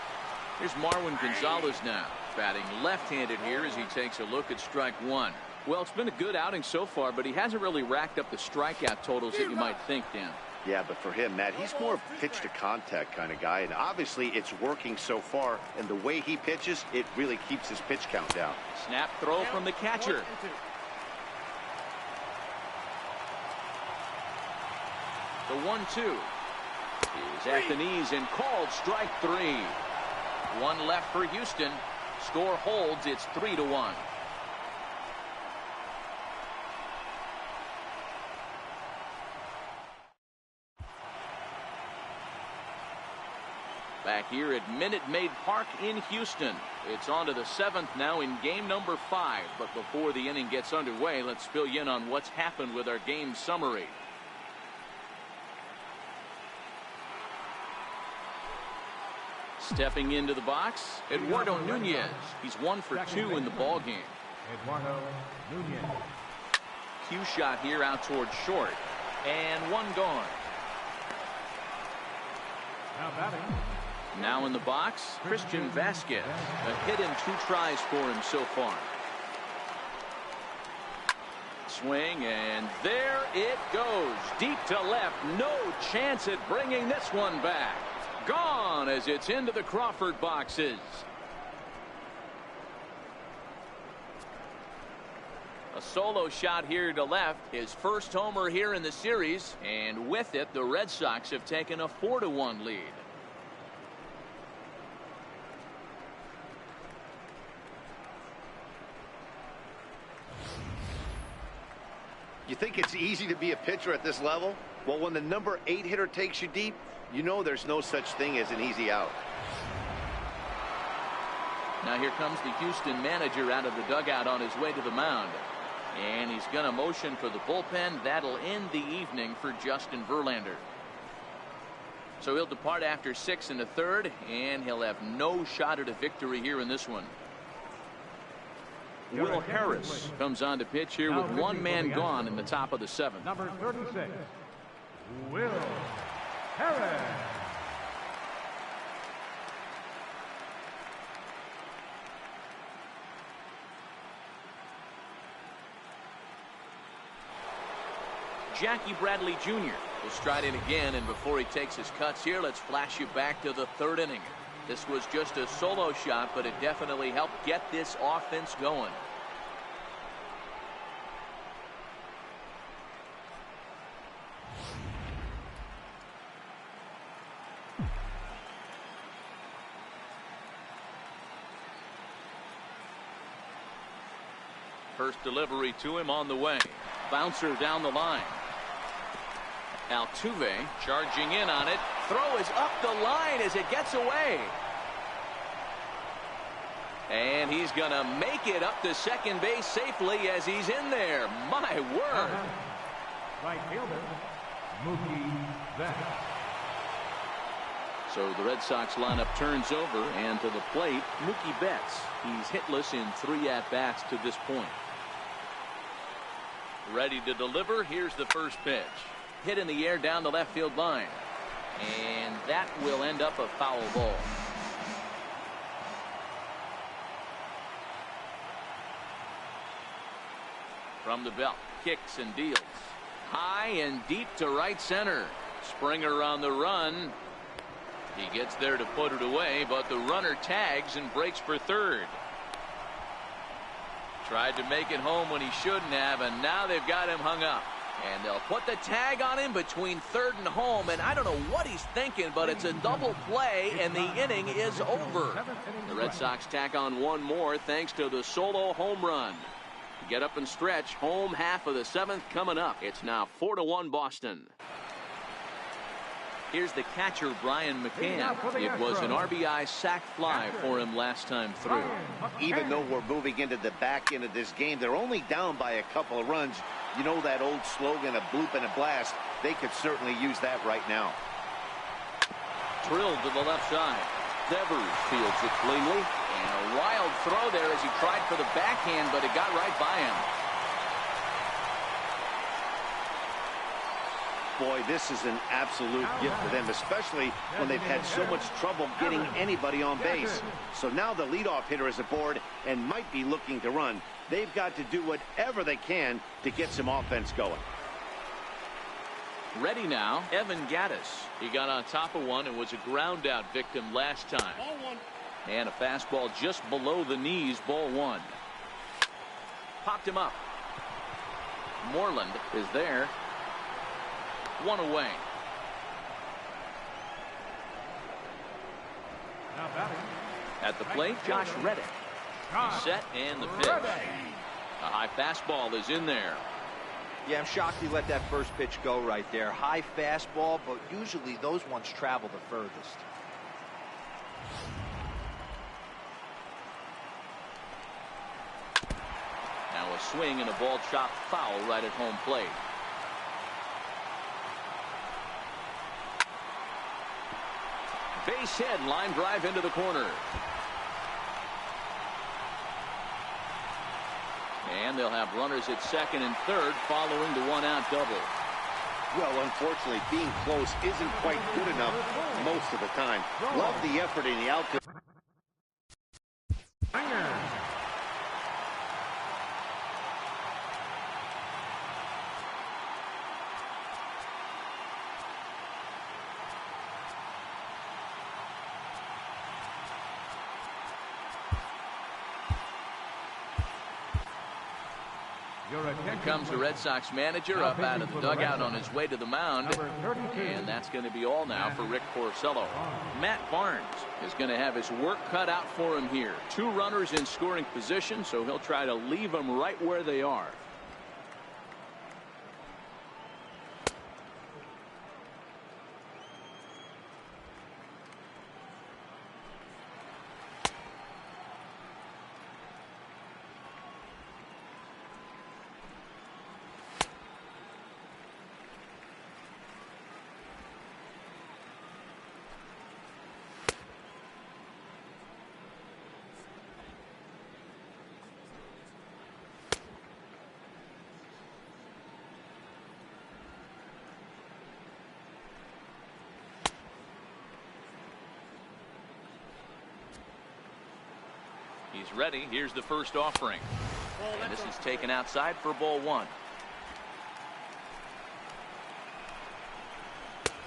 Speaker 1: Here's Marwin Gonzalez now, batting left-handed here as he takes a look at strike 1. Well, it's been a good outing so far, but he hasn't really racked up the strikeout totals that you might think, Dan.
Speaker 2: Yeah, but for him, Matt, he's more of a pitch-to-contact kind of guy, and obviously it's working so far, and the way he pitches, it really keeps his pitch count down.
Speaker 1: Snap throw from the catcher. The 1-2 is at the knees and called strike 3. 1 left for Houston. Score holds. It's 3-1. Back here at Minute Maid Park in Houston. It's on to the 7th now in game number 5. But before the inning gets underway, let's fill you in on what's happened with our game summary. Stepping into the box, Eduardo Nunez. He's 1 for 2 in the ball game.
Speaker 3: Eduardo Nunez.
Speaker 1: Cue shot here out towards short. And 1 gone.
Speaker 3: Now batting.
Speaker 1: Now in the box, Christian Vasquez. A hit in 2 tries for him so far. Swing, and there it goes. Deep to left. No chance at bringing this one back. Gone as it's into the Crawford boxes. A solo shot here to left. His first homer here in the series. And with it, the Red Sox have taken a 4-1 lead.
Speaker 2: You think it's easy to be a pitcher at this level? Well, when the number 8 hitter takes you deep, you know there's no such thing as an easy out.
Speaker 1: Now here comes the Houston manager out of the dugout on his way to the mound. And he's going to motion for the bullpen. That'll end the evening for Justin Verlander. So he'll depart after 6 1/3, and he'll have no shot at a victory here in this one. Will Harris comes on to pitch here with 1 man gone in the top of the 7th.
Speaker 3: Number 36, Will Harris.
Speaker 1: Jackie Bradley Jr. will stride in again, and before he takes his cuts here, let's flash you back to the 3rd inning. This was just a solo shot, but it definitely helped get this offense going. First delivery to him on the way. Bouncer down the line. Altuve charging in on it. Throw is up the line as it gets away. And he's going to make it up to second base safely as he's in there. My word.
Speaker 3: Right fielder, Mookie Betts.
Speaker 1: So the Red Sox lineup turns over, and to the plate, Mookie Betts. He's hitless in 3 at-bats to this point. Ready to deliver. Here's the first pitch. Hit in the air down the left field line. And that will end up a foul ball. From the belt, kicks and deals. High and deep to right center. Springer on the run. He gets there to put it away, but the runner tags and breaks for 3rd. Tried to make it home when he shouldn't have, and now they've got him hung up. And they'll put the tag on him between 3rd and home, and I don't know what he's thinking, but it's a double play, and the inning is over. The Red Sox tack on 1 more thanks to the solo home run. get up and stretch. Home half of the 7th coming up. It's now 4-1 Boston. Here's the catcher, Brian McCann. It was an RBI sac fly for him last time through.
Speaker 2: Even though we're moving into the back end of this game, they're only down by a couple of runs. You know that old slogan, a bloop and a blast. They could certainly use that right now.
Speaker 1: Drilled to the left side. Devers fields it cleanly. And a wild throw there as he tried for the backhand, but it got right by him.
Speaker 2: Boy, this is an absolute gift for them, especially when they've had so much trouble getting anybody on base. So now the leadoff hitter is aboard and might be looking to run. They've got to do whatever they can to get some offense going.
Speaker 1: Ready now, Evan Gaddis. He got on top of one and was a ground out victim last time.
Speaker 5: Ball one.
Speaker 1: And a fastball just below the knees, ball one. Popped him up. Moreland is there. One away.
Speaker 3: Now batting.
Speaker 1: At the plate, Josh Reddick. He's set and the pitch. A high fastball is in there.
Speaker 4: Yeah, I'm shocked he let that first pitch go right there. High fastball, but usually those ones travel the furthest.
Speaker 1: Now a swing and a ball chopped foul right at home plate. Base hit, line drive into the corner. And they'll have runners at second and third following the one-out double.
Speaker 2: Well, unfortunately, being close isn't quite good enough most of the time. Love the effort in the outfield.
Speaker 1: Here comes the Red Sox manager up out of the dugout on his way to the mound. And that's going to be all now for Rick Porcello. Matt Barnes is going to have his work cut out for him here. 2 runners in scoring position, so he'll try to leave them right where they are. He's ready. Here's the first offering. And this is taken outside for ball one.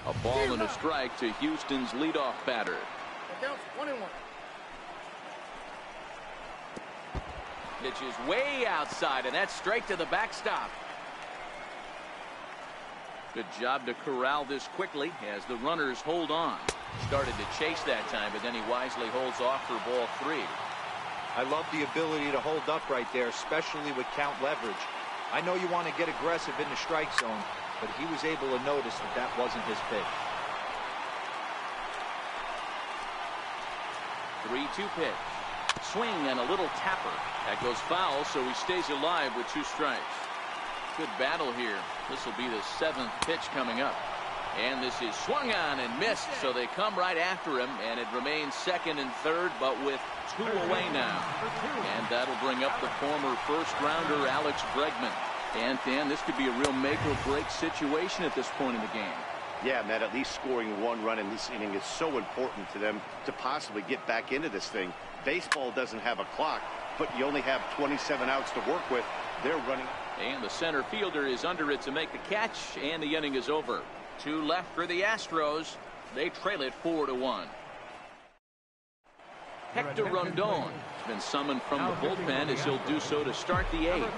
Speaker 1: A ball and a strike to Houston's leadoff batter.
Speaker 5: Counts 1-1.
Speaker 1: Pitch is way outside, and that's straight to the backstop. Good job to corral this quickly as the runners hold on. Started to chase that time, but then he wisely holds off for ball 3.
Speaker 4: I love the ability to hold up right there, especially with count leverage. I know you want to get aggressive in the strike zone, but he was able to notice that that wasn't his pitch.
Speaker 1: 3-2 pitch. Swing and a little tapper. That goes foul, so he stays alive with 2 strikes. Good battle here. This will be the 7th pitch coming up. And this is swung on and missed, so they come right after him, and it remains second and third, but with 2 away now. And that'll bring up the former first-rounder Alex Bregman. And, Dan, this could be a real make-or-break situation at this point in the game.
Speaker 2: Yeah, Matt, at least scoring 1 run in this inning is so important to them to possibly get back into this thing. Baseball doesn't have a clock, but you only have 27 outs to work with. They're running.
Speaker 1: And the center fielder is under it to make the catch, and the inning is over. 2 left for the Astros. They trail it 4-1. Hector Rondon has been summoned from the bullpen as he'll do so to start the 8th.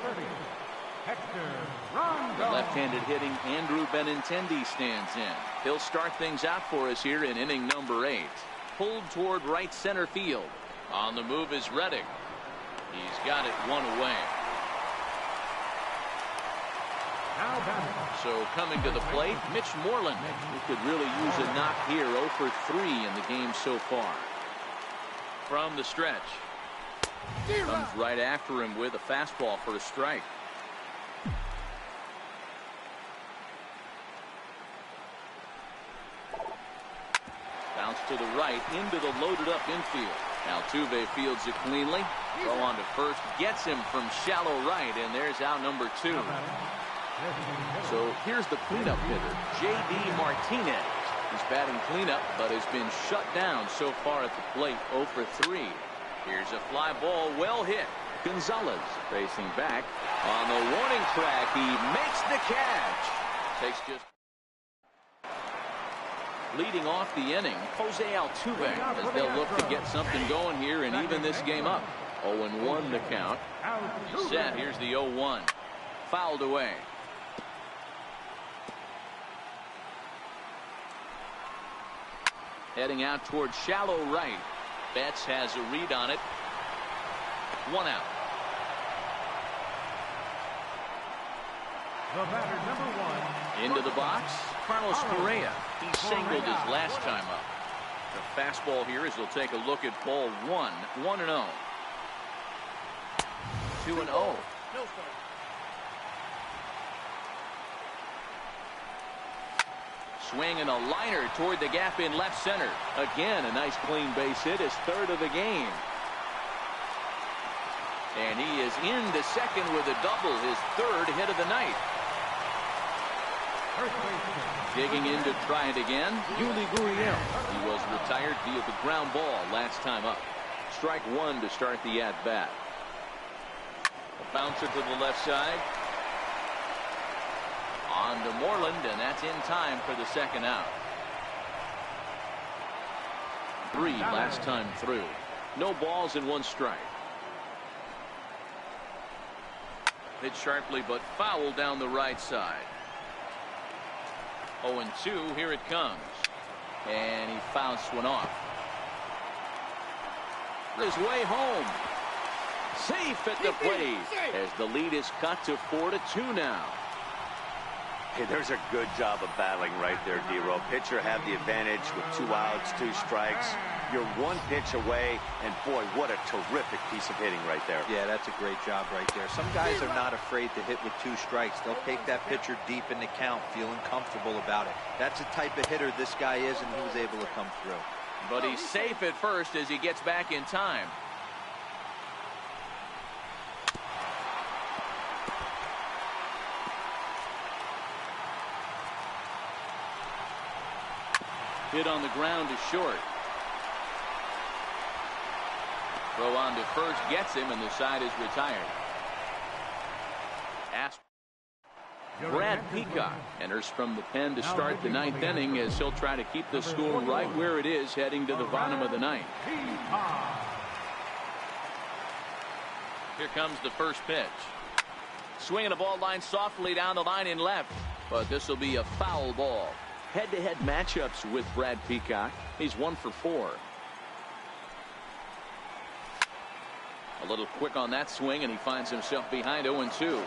Speaker 1: The left-handed hitting Andrew Benintendi stands in. He'll start things out for us here in inning number 8. Pulled toward right center field. On the move is Reddick. He's got it 1 away. So coming to the plate, Mitch Moreland, who could really use a knock here. 0 for 3 in the game so far. From the stretch. Comes right after him with a fastball for a strike. Bounce to the right into the loaded up infield. Altuve fields it cleanly. Throw on to first, gets him from shallow right, and there's out number 2. So here's the cleanup hitter, J.D. Martinez. He's batting cleanup, but has been shut down so far at the plate. 0 for 3. Here's a fly ball, well hit. Gonzalez facing back. On the warning track, he makes the catch. Takes just... Leading off the inning, Jose Altuve, as they'll look to get something going here and even this game up. 0-1 the count. Set, here's the 0-1. Fouled away. Heading out towards shallow right. Betts has a read on it. 1 out.
Speaker 3: The batter, number 1.
Speaker 1: Into the box, Carlos Correa. He singled his last time up. The fastball here as they'll take a look at ball 1. 1-0. 2-0. Swing and a liner toward the gap in left center. Again, a nice clean base hit, his 3rd of the game. And he is into second with a double, his 3rd hit of the night. Digging in to try it again, Yuli Gurriel. He was retired via the ground ball last time up. Strike 1 to start the at-bat. A bouncer to the left side. On to Moreland, and that's in time for the 2nd out. 3 last time through. No balls and 1 strike. Hit sharply but foul down the right side. 0-2, here it comes. And he fouls one off. His way home. Safe at the plate as the lead is cut to 4-2 now.
Speaker 2: Hey, there's a good job of battling right there, D-Row. Pitcher have the advantage with 2 outs, 2 strikes. You're 1 pitch away, and boy, what a terrific piece of hitting right there.
Speaker 4: Yeah, that's a great job right there. Some guys are not afraid to hit with 2 strikes. They'll take that pitcher deep in the count, feeling comfortable about it. That's the type of hitter this guy is, and he was able to come through.
Speaker 1: But he's safe at first as he gets back in time. Hit on the ground to short. Throw on to first, gets him, and the side is retired. Brad Peacock enters from the pen to start the 9th inning as he'll try to keep the score right where it is heading to the bottom of the 9th. Here comes the first pitch. Swinging a ball line softly down the line in left, but this will be a foul ball. Head-to-head matchups with Brad Peacock. He's 1 for 4. A little quick on that swing, and he finds himself behind 0-2.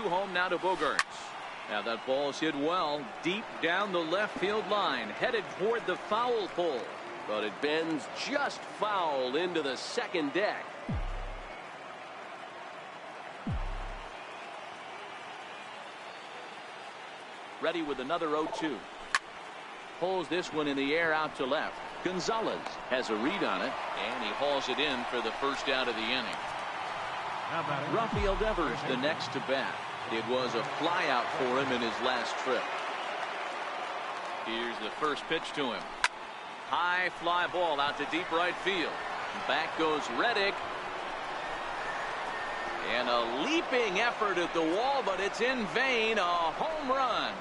Speaker 1: Home now to Bogaerts. Now that ball is hit well, deep down the left field line, headed toward the foul pole. But it bends just foul into the second deck. Ready with another 0-2. Pulls this one in the air out to left. Gonzalez has a read on it, and he hauls it in for the 1st out of the inning. Rafael Devers the next to bat. It was a fly out for him in his last trip. Here's the first pitch to him. High fly ball out to deep right field. Back goes Reddick. And a leaping effort at the wall, but it's in vain. A home run.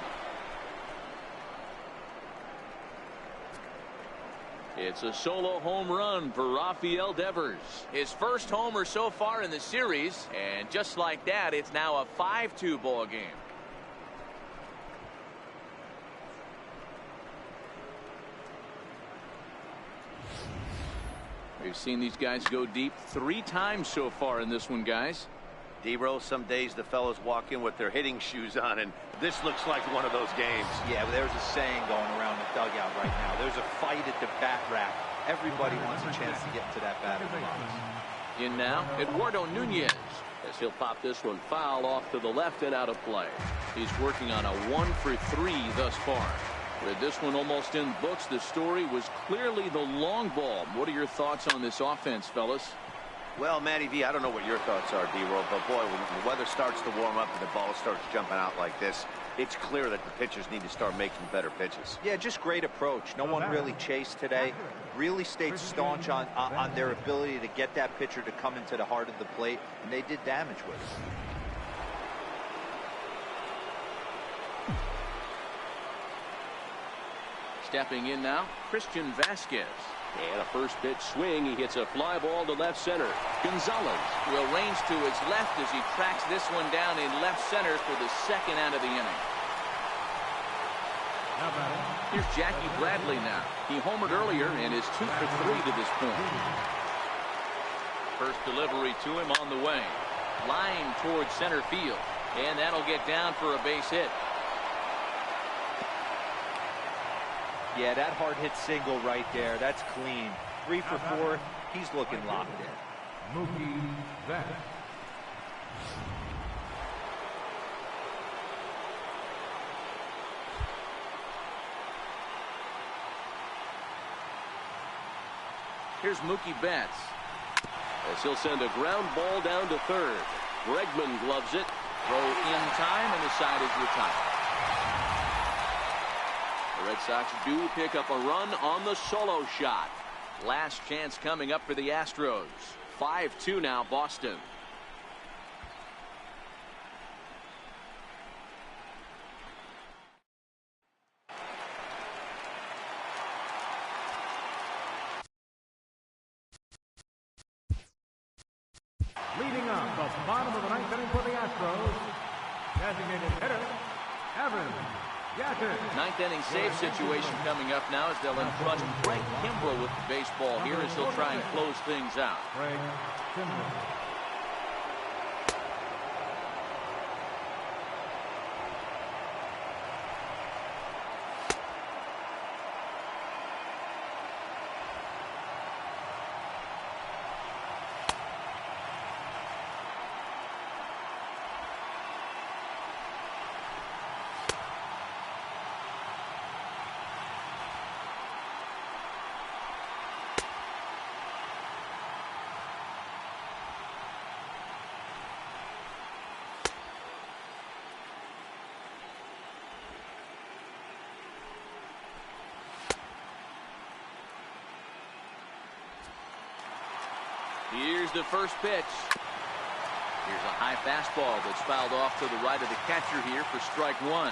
Speaker 1: It's a solo home run for Rafael Devers. His first homer so far in the series. And just like that, it's now a 5-2 ball game. We've seen these guys go deep 3 times so far in this one, guys.
Speaker 2: D-Rose, some days the fellas walk in with their hitting shoes on, and this looks like one of those games.
Speaker 4: Yeah, there's a saying going around the dugout right now. There's a fight at the bat rack. Everybody wants a chance to get into that batter's box.
Speaker 1: In now, Eduardo Nunez, as he'll pop this one foul off to the left and out of play. He's working on a 1 for 3 thus far. With this one almost in books, the story was clearly the long ball. What are your thoughts on this offense, fellas?
Speaker 2: Well, Matty V, I don't know what your thoughts are, D-Roll, but boy, when the weather starts to warm up and the ball starts jumping out like this, it's clear that the pitchers need to start making better pitches.
Speaker 4: Yeah, just great approach. No one really chased today. Really stayed staunch on their ability to get that pitcher to come into the heart of the plate, and they did damage with it.
Speaker 1: Stepping in now, Christian Vasquez. And a first pitch swing. He hits a fly ball to left center. Gonzalez will range to his left as he tracks this one down in left center for the 2nd out of the inning. Here's Jackie Bradley now. He homered earlier and is 2 for 3 to this point. First delivery to him on the way. Line towards center field. And that'll get down for a base hit.
Speaker 4: Yeah, that hard hit single right there. That's clean. 3 for 4. He's looking locked in.
Speaker 3: Mookie Betts.
Speaker 1: Here's Mookie Betts, as he'll send a ground ball down to third. Bregman gloves it. Throw in time, and the side is retired. The Red Sox do pick up a run on the solo shot. Last chance coming up for the Astros. 5-2 now, Boston.
Speaker 3: Leading up the bottom of the 9th inning for the Astros, designated hitter, Evan Yatter.
Speaker 1: 9th inning save situation coming up now as they'll entrust Craig Kimbrell with the baseball here as he'll try and close things out.
Speaker 3: Craig Kimbrell.
Speaker 1: Here's the first pitch. Here's a high fastball that's fouled off to the right of the catcher here for strike 1.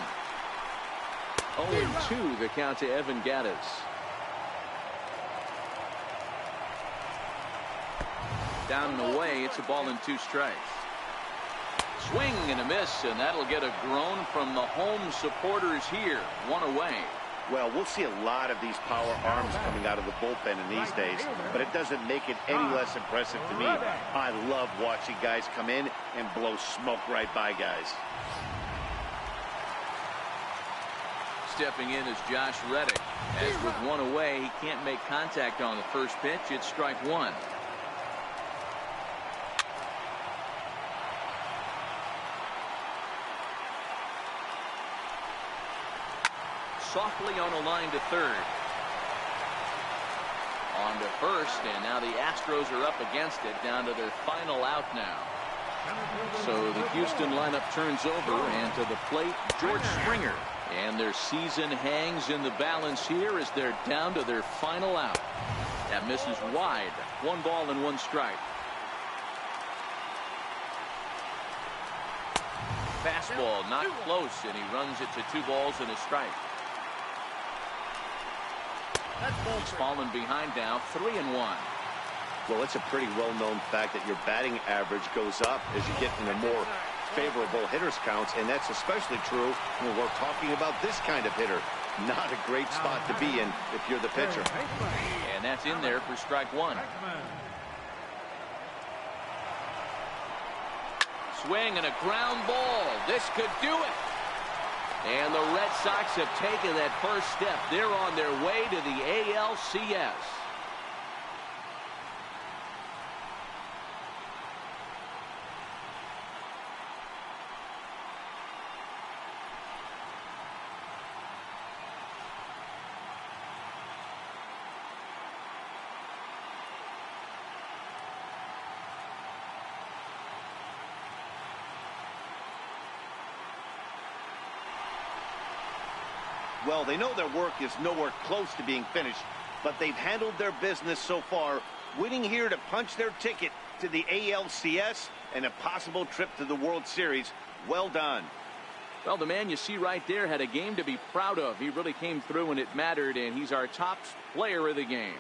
Speaker 1: 0-2 the count to Evan Gattis. Down and away, it's a ball and 2 strikes. Swing and a miss, and that'll get a groan from the home supporters here. 1 away.
Speaker 2: Well, we'll see a lot of these power arms coming out of the bullpen in these days, but it doesn't make it any less impressive to me. I love watching guys come in and blow smoke right by guys.
Speaker 1: Stepping in is Josh Reddick. As with 1 away, he can't make contact on the first pitch. It's strike 1. Softly on a line to third. On to first, and now the Astros are up against it, down to their final out now. So the Houston lineup turns over, and to the plate, George Springer. And their season hangs in the balance here as they're down to their final out. That misses wide. 1 ball and 1 strike. Fastball not close, and he runs it to 2 balls and a strike. He's fallen behind now, 3-1.
Speaker 2: Well, it's a pretty well-known fact that your batting average goes up as you get into more favorable hitters counts, and that's especially true when we're talking about this kind of hitter. Not a great spot to be in if you're the pitcher.
Speaker 1: And that's in there for strike one. Swing and a ground ball. This could do it. And the Red Sox have taken that first step. They're on their way to the ALCS.
Speaker 2: Well, they know their work is nowhere close to being finished, but they've handled their business so far, winning here to punch their ticket to the ALCS and a possible trip to the World Series. Well done.
Speaker 1: Well, the man you see right there had a game to be proud of. He really came through when it mattered, and he's our top player of the game.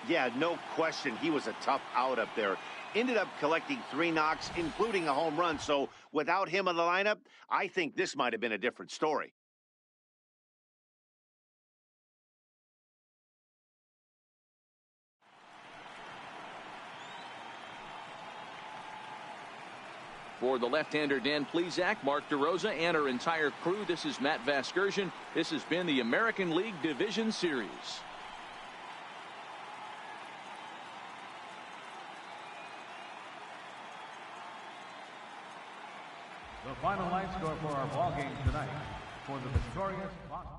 Speaker 2: Yeah, no question. He was a tough out up there. Ended up collecting 3 knocks, including a home run. So without him in the lineup, I think this might have been a different story.
Speaker 1: For the left-hander Dan Plesac, Mark DeRosa, and our entire crew, this is Matt Vasgersian. This has been the American League Division Series.
Speaker 3: The final line score for our ball game tonight. For the victorious Boston.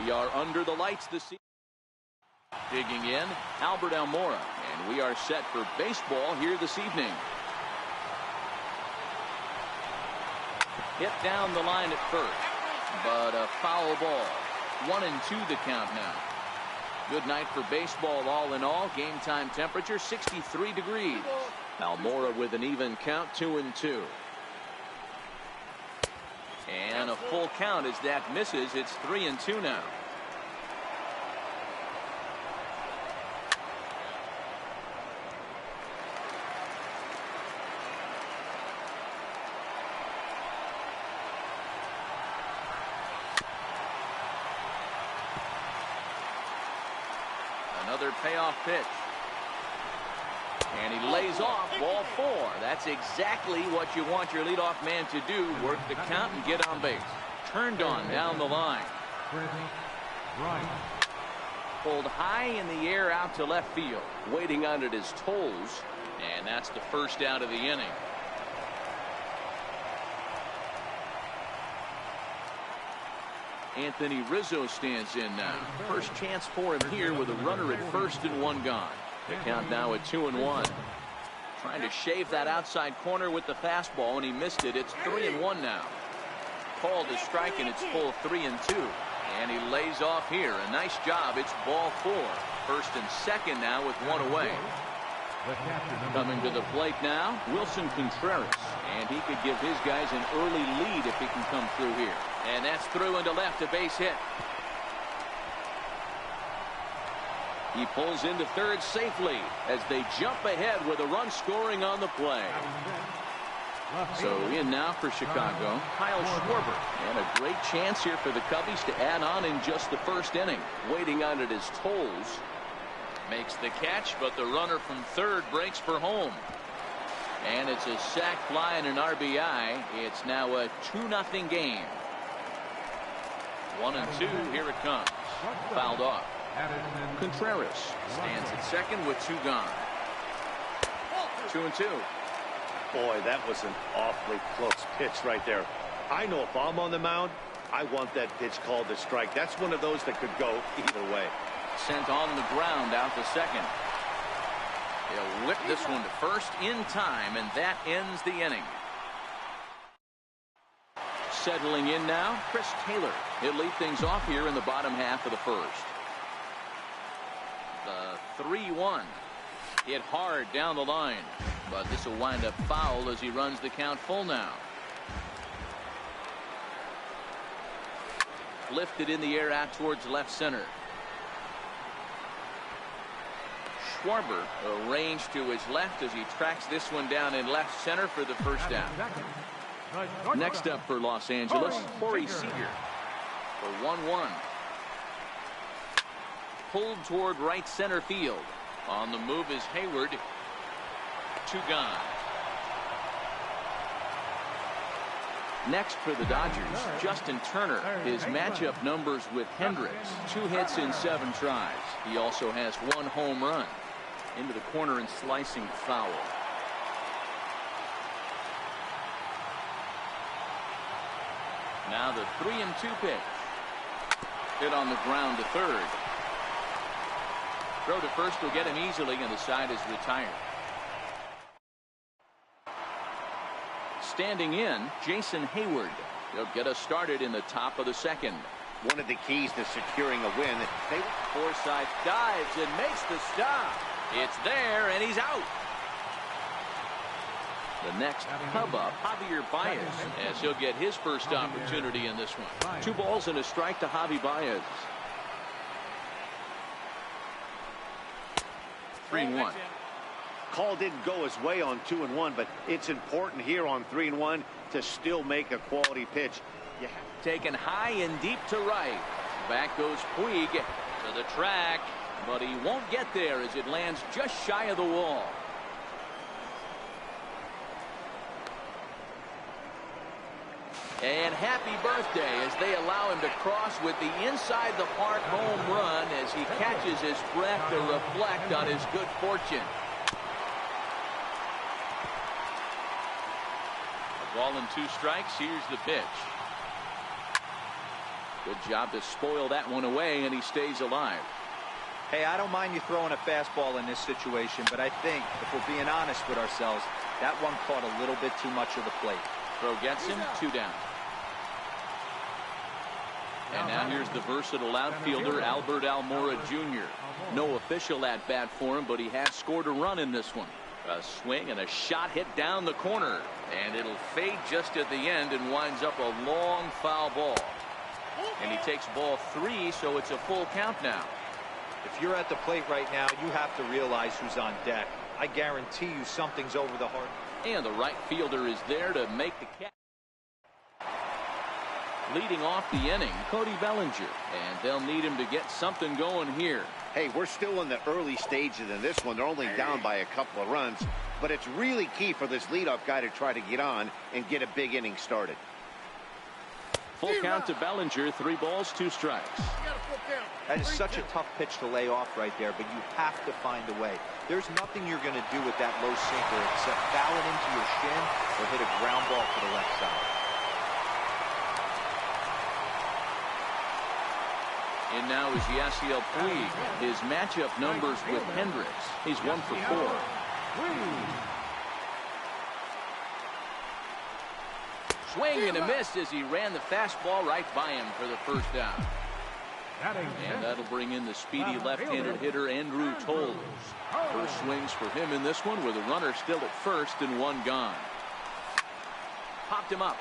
Speaker 1: We are under the lights this season. Digging in, Albert Almora, and we are set for baseball here this evening. Hit down the line at first, but a foul ball. 1-2 the count now. Good night for baseball all in all. Game time temperature 63 degrees. Almora with an even count, 2-2. And a full count as that misses. It's 3-2 now. Another payoff pitch. And he lays off, ball 4. That's exactly what you want your leadoff man to do. Work the count and get on base. Turned on down the line. Pulled high in the air out to left field. Waiting on it is Tolles. And that's the first out of the inning. Anthony Rizzo stands in now. First chance for him here with a runner at first and 1 gone. The count now at 2-1. Trying to shave that outside corner with the fastball, and he missed it. It's 3-1 now. Called a strike, and it's full 3-2. And he lays off here. A nice job. It's ball 4. First and second now with 1 away. Coming to the plate now, Wilson Contreras. And he could give his guys an early lead if he can come through here. And that's through into left, a base hit. He pulls into third safely as they jump ahead with a run scoring on the play. So in now for Chicago, Kyle Schwarber. And a great chance here for the Cubbies to add on in just the first inning. Waiting on it is Tolles. Makes the catch, but the runner from third breaks for home. And it's a sac fly and an RBI. It's now a 2-0 game. 1-2. Here it comes. Fouled off. Contreras stands at second with 2 gone. 2-2.
Speaker 2: Boy, that was an awfully close pitch right there. I know if I'm on the mound, I want that pitch called a strike. That's one of those that could go either way.
Speaker 1: Sent on the ground out to second. He'll whip this one to first in time, and that ends the inning. Settling in now, Chris Taylor. He'll lead things off here in the bottom half of the first. The 3-1. Hit hard down the line, but this will wind up foul as he runs the count full now. Lifted in the air out towards left center. Schwarber arranged to his left as he tracks this one down in left center for the first down. Next up for Los Angeles, Corey Seager for 1-1. Pulled toward right center field. On the move is Hayward. 2 gone. Next for the Dodgers, Justin Turner. His matchup numbers with Hendricks. 2 hits in 7 tries. He also has 1 home run. Into the corner and slicing foul. Now the 3-2 pitch. Hit on the ground to third. Throw to first will get him easily, and the side is retired. Standing in, Jason Hayward. He'll get us started in the top of the second.
Speaker 2: One of the keys to securing a win.
Speaker 1: Forsythe dives and makes the stop. It's there, and he's out. The next Cub up, Javier Baez, as he'll get his first opportunity in this one. 2 balls and a strike to Javi Baez. 3-1.
Speaker 2: Call didn't go his way on 2-1, but it's important here on 3-1 to still make a quality pitch.
Speaker 1: Taken high and deep to right. Back goes Puig to the track, but he won't get there as it lands just shy of the wall. And happy birthday as they allow him to cross with the inside the park home run as he catches his breath to reflect on his good fortune. A ball and 2 strikes. Here's the pitch. Good job to spoil that one away, and he stays alive.
Speaker 4: Hey, I don't mind you throwing a fastball in this situation, but I think, if we're being honest with ourselves, that one caught a little bit too much of the plate.
Speaker 1: Throw gets him, 2 down. And now here's the versatile outfielder, Albert Almora Jr. No official at-bat for him, but he has scored a run in this one. A swing and a shot hit down the corner. And it'll fade just at the end and winds up a long foul ball. And he takes ball 3, so it's a full count now.
Speaker 4: If you're at the plate right now, you have to realize who's on deck. I guarantee you something's over the heart.
Speaker 1: And the right fielder is there to make the catch. Leading off the inning, Cody Bellinger, and they'll need him to get something going here.
Speaker 2: Hey, we're still in the early stages in this one. They're only down by a couple of runs, but it's really key for this leadoff guy to try to get on and get a big inning started.
Speaker 1: Full count to Bellinger, 3 balls, 2 strikes.
Speaker 4: That is such a tough pitch to lay off right there, but you have to find a way. There's nothing you're going to do with that low sinker except foul it into your shin or hit a ground ball to the left side.
Speaker 1: And now is Yasiel Puig. His matchup numbers with Hendricks. He's 1 for 4. Swing and a miss as he ran the fastball right by him for the first down. And that'll bring in the speedy left-handed hitter Andrew Toles. First swings for him in this one with a runner still at first and 1 gone. Popped him up.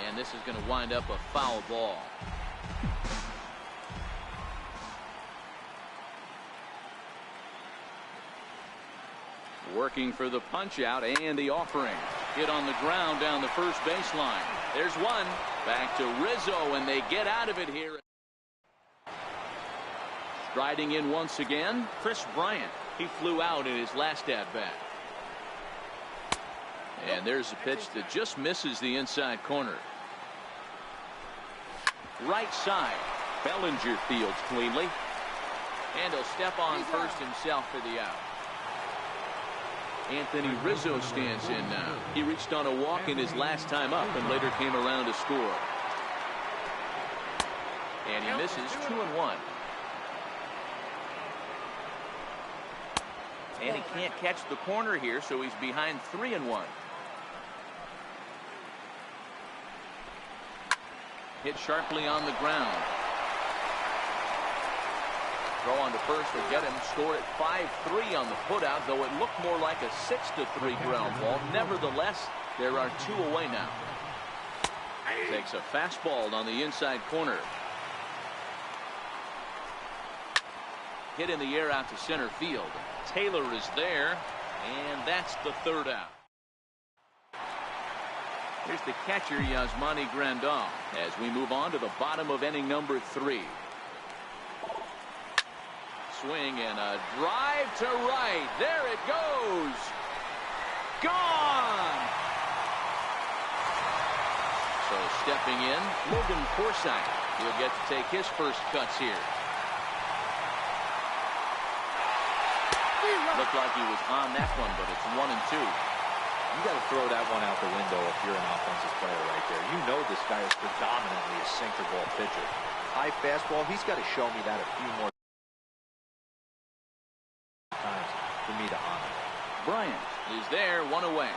Speaker 1: And this is going to wind up a foul ball. Working for the punch out and the offering. Hit on the ground down the first baseline. There's one. Back to Rizzo, and they get out of it here. Striding in once again, Chris Bryant. He flew out in his last at-bat. And there's a pitch that just misses the inside corner. Right side. Bellinger fields cleanly. And he'll step on first himself for the out. Anthony Rizzo stands in now. He reached on a walk in his last time up and later came around to score. And he misses 2-1. And he can't catch the corner here, so he's behind 3-1. Hit sharply on the ground. Throw on to first will get him. Score at 5-3 on the putout, though it looked more like a 6-3 ground ball. Nevertheless, there are 2 away now. Takes a fastball on the inside corner. Hit in the air out to center field. Taylor is there, and that's the 3rd out. Here's the catcher, Yasmani Grandal, as we move on to the bottom of inning number 3. Swing and a drive to right. There it goes. Gone. So stepping in, Logan Forsythe. He'll get to take his first cuts here. Looked like he was on that one, but it's 1-2.
Speaker 4: You got to throw that one out the window if you're an offensive player right there. You know this guy is predominantly a sinker ball pitcher. High fastball, he's got to show me that a few more times for me to honor.
Speaker 1: Bryant is there, 1 away.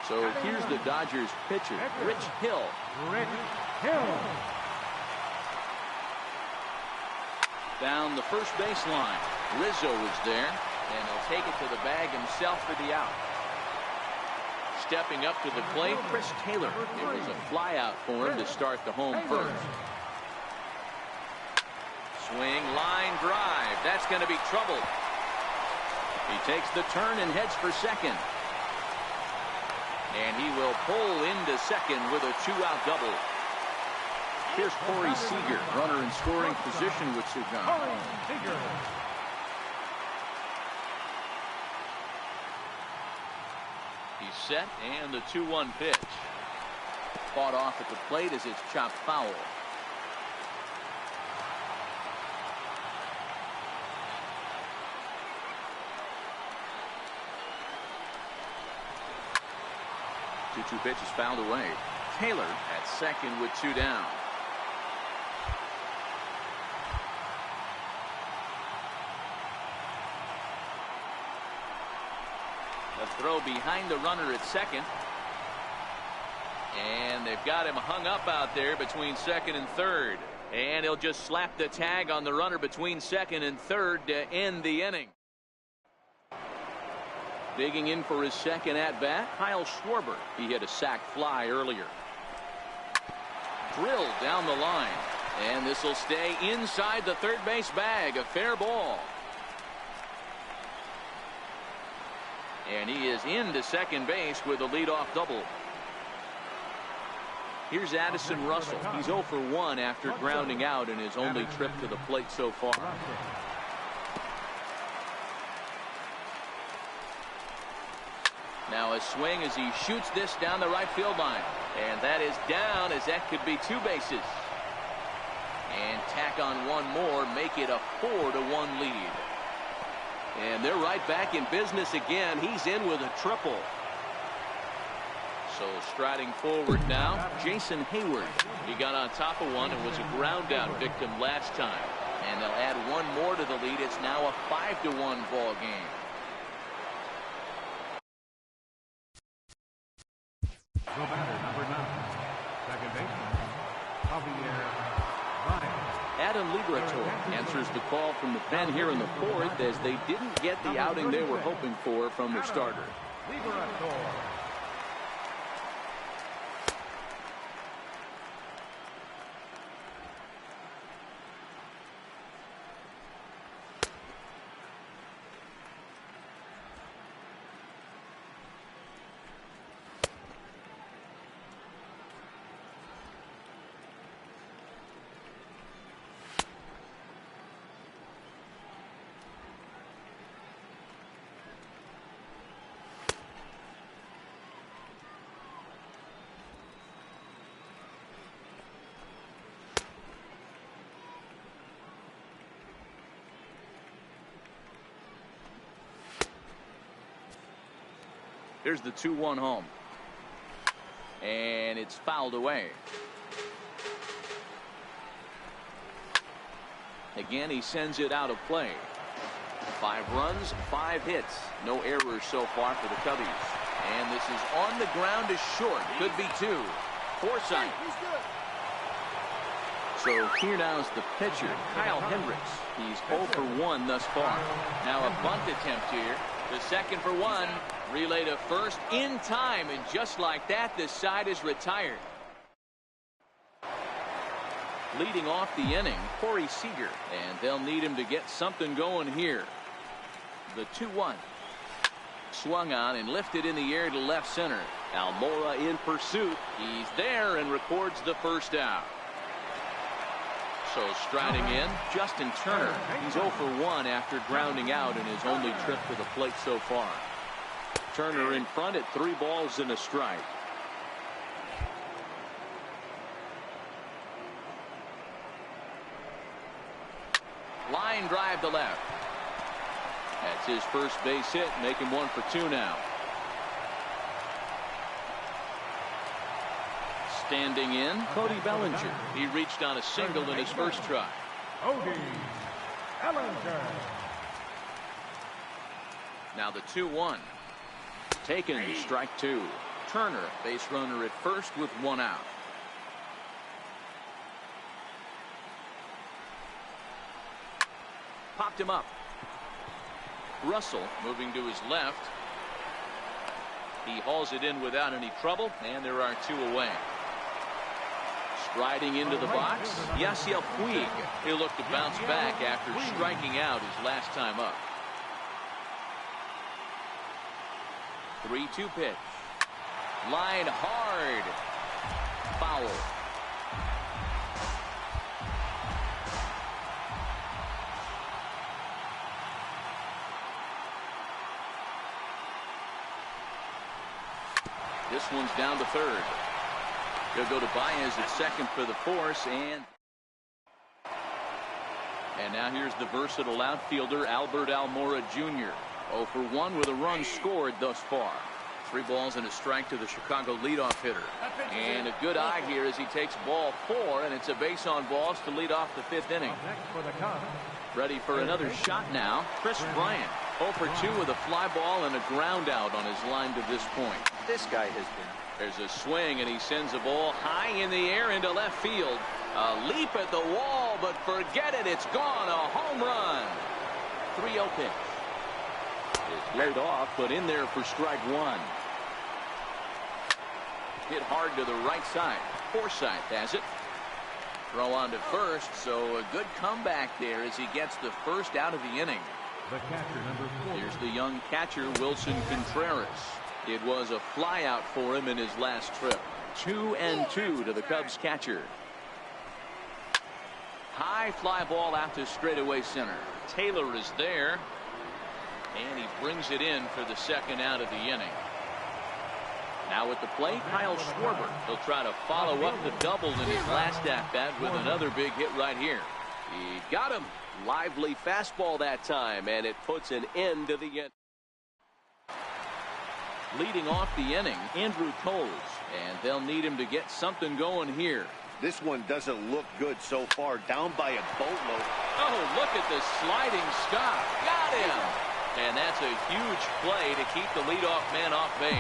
Speaker 1: So here's the Dodgers pitcher, Rich Hill. Down the first baseline. Rizzo is there, and he'll take it to the bag himself for the out. Stepping up to the plate, Chris Taylor. It was a fly out for him to start the home first. Swing, line drive. That's going to be trouble. He takes the turn and heads for second. And he will pull into second with a 2-out double. Here's Corey Seager, runner in scoring position with Sugan. set, and the 2-1 pitch. Fought off at the plate as it's chopped foul. Two pitch is fouled away. Taylor at second with 2 down. A throw behind the runner at second. And they've got him hung up out there between second and third. And he'll just slap the tag on the runner between second and third to end the inning. Digging in for his second at-bat, Kyle Schwarber. He hit a sac fly earlier. Drilled down the line. And this will stay inside the third base bag. A fair ball. And he is into second base with a leadoff double. Here's Addison Russell. He's 0 for 1 after grounding out in his only trip to the plate so far. Now a swing as he shoots this down the right field line. And that is down, as that could be 2 bases. And tack on one more, make it a 4-1 lead. And they're right back in business again. He's in with a triple. So striding forward now, Jason Hayward. He got on top of one and was a ground out victim last time. And they'll add one more to the lead. It's now a 5-1 ball game.
Speaker 3: The batter, number 9, second baseman, Javier Ryan.
Speaker 1: Adam Liberator answers the call from the pen here in the 4th as they didn't get the outing they were hoping for from their starter.
Speaker 3: Liberator.
Speaker 1: Here's the 2-1 home. And it's fouled away. Again, he sends it out of play. 5 runs, 5 hits. No errors so far for the Cubbies. And this is on the ground is short. Could be 2. Forsythe. So here now is the pitcher, Kyle Hendricks. He's 0 for 1 thus far. Now a bunt attempt here. The second for 1. Relay to first in time, and just like that, this side is retired. Leading off the inning, Corey Seager, and they'll need him to get something going here. The 2-1. Swung on and lifted in the air to left center. Almora in pursuit. He's there and records the first out. So striding in, Justin Turner. He's 0 for 1 after grounding out in his only trip to the plate so far. Turner in front at 3 balls and a strike. Line drive to left. That's his first base hit, making 1 for 2 now. Standing in, Cody Bellinger. He reached on a single in his first try.
Speaker 3: Cody Bellinger.
Speaker 1: Now the 2-1. Taken, strike 2. Turner, base runner at first with 1 out. Popped him up. Russell moving to his left. He hauls it in without any trouble, and there are 2 away. Striding into the box, Yasiel Puig. He'll look to bounce back after striking out his last time up. 3-2 pitch. Line hard. Foul. This one's down to third. He'll go to Baez at second for the force, and now here's the versatile outfielder Albert Almora Jr. 0 for 1 with a run scored thus far. 3 balls and a strike to the Chicago leadoff hitter. And a good eye here as he takes ball 4, and it's a base on balls to lead off the 5th inning. Ready for another shot now. Chris Bryant 0 for 2 with a fly ball and a ground out on his line to this point.
Speaker 4: This guy has been.
Speaker 1: There's a swing, and he sends a ball high in the air into left field. A leap at the wall, but forget it. It's gone. A home run. 3-0 pitch. It's laid off, but in there for strike 1. Hit hard to the right side. Forsythe has it. Throw on to first, so a good comeback there as he gets the first out of the inning.
Speaker 3: The catcher, number 4.
Speaker 1: Here's the young catcher, Wilson Contreras. It was a fly out for him in his last trip. 2-2 to the Cubs catcher. High fly ball out to straightaway center. Taylor is there, and he brings it in for the second out of the inning. Now at the plate, Kyle Schwarber. He'll try to follow up the double in his last at-bat with another big hit right here. He got him. Lively fastball that time, and it puts an end to the inning. Leading off the inning, Andrew Toles, and they'll need him to get something going here.
Speaker 2: This one doesn't look good so far. Down by a boatload.
Speaker 1: Oh, look at the sliding stop. Got him. And that's a huge play to keep the leadoff man off base.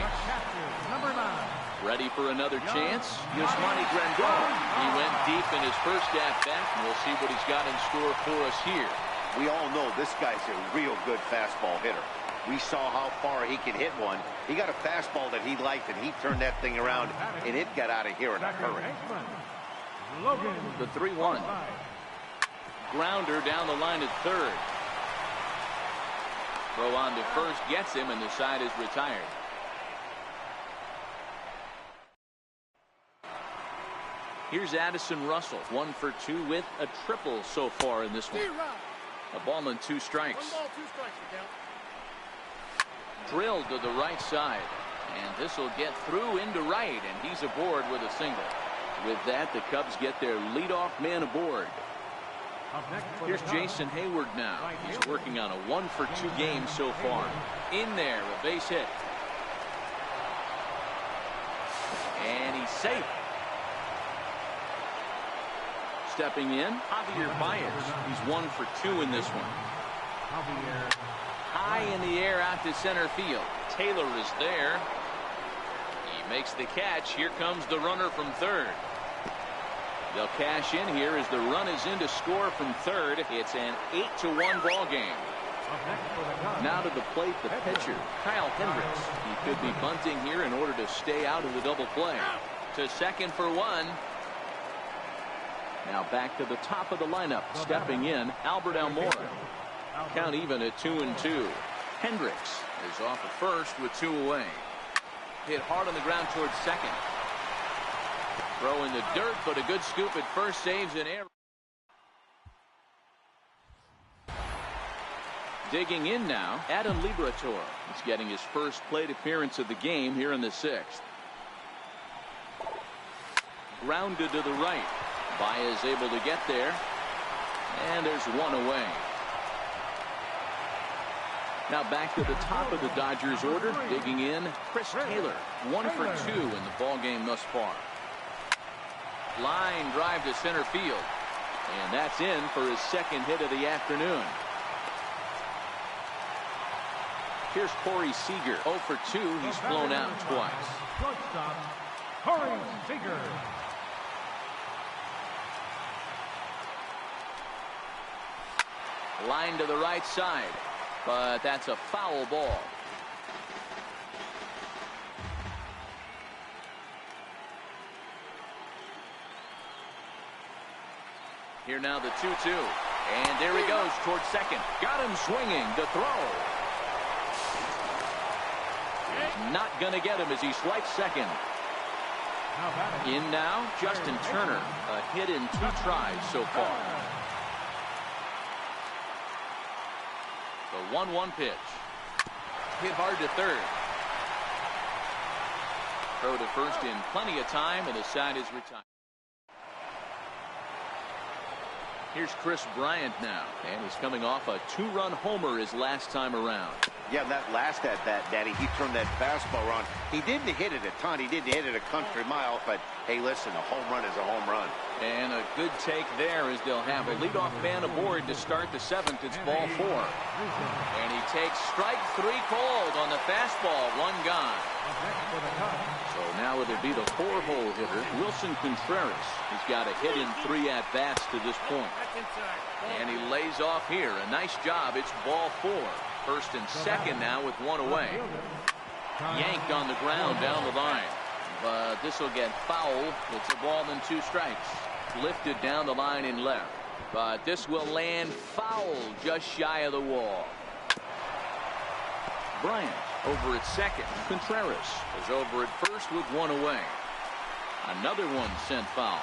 Speaker 3: Number 9.
Speaker 1: Ready for another chance? Yasmani Grandal. He went deep in his first at-bat, and we'll see what he's got in store for us here.
Speaker 2: We all know this guy's a real good fastball hitter. We saw how far he can hit one. He got a fastball that he liked, and he turned that thing around, and it got out of here in a hurry.
Speaker 1: The 3-1. Grounder down the line at third. Throw on to first gets him, and the side is retired. Here's Addison Russell, 1 for 2 with a triple so far in this one. A ball and 2 strikes.
Speaker 5: 1 ball, 2 strikes, count.
Speaker 1: Drilled to the right side, and this will get through into right, and he's aboard with a single. With that, the Cubs get their leadoff man aboard. Here's Jason Hayward now. He's working on a 1 for 2 game so far. In there, a base hit. And he's safe. Stepping in, Javier Baez. He's 1 for 2 in this one. High in the air out to center field. Taylor is there. He makes the catch. Here comes the runner from third. They'll cash in here as the run is in to score from third. It's an 8-1 ball game. Now to the plate, the pitcher, Kyle Hendricks. He could be bunting here in order to stay out of the double play. To second for 1. Now back to the top of the lineup. Stepping in, Albert Almora. Count even at 2-2. Hendricks is off at first with 2 away. Hit hard on the ground towards second. Throw in the dirt, but a good scoop at first saves an error. Digging in now, Adam Liberatore. He's getting his first plate appearance of the game here in the 6th. Grounded to the right. Baez able to get there. And there's 1 away. Now back to the top of the Dodgers order. Digging in, Chris Taylor. 1 for 2 in the ball game thus far. Line drive to center field. And that's in for his second hit of the afternoon. Here's Corey Seager. 0 for 2. He's flown out twice.
Speaker 3: Shortstop, Corey Seager.
Speaker 1: Line to the right side. But that's a foul ball. Here now the 2-2. And there he goes towards second. Got him swinging to throw. Not going to get him as he swipes second. In now, Justin Turner. A hit in 2 tries so far. The 1-1 pitch. Hit hard to third. Throw to first in plenty of time, and the side is retired. Here's Chris Bryant now, and he's coming off a 2-run homer his last time around.
Speaker 2: Yeah, that last at bat, Daddy, he turned that fastball around. He didn't hit it a ton. He didn't hit it a country mile, but hey, listen, a home run is a home run.
Speaker 1: And a good take there as they'll have a leadoff man aboard to start the 7th. It's ball 4. And he takes strike 3 called on the fastball. 1 gone. So now it'll be the 4-hole hitter, Wilson Contreras. He's got a hit in 3 at-bats to this point. And he lays off here. A nice job. It's ball 4. First and second now with 1 away. Yanked on the ground down the line. But this will get foul. It's a ball and 2 strikes. Lifted down the line in left. But this will land foul just shy of the wall. Bryant over at second. Contreras is over at first with 1 away. Another one sent foul.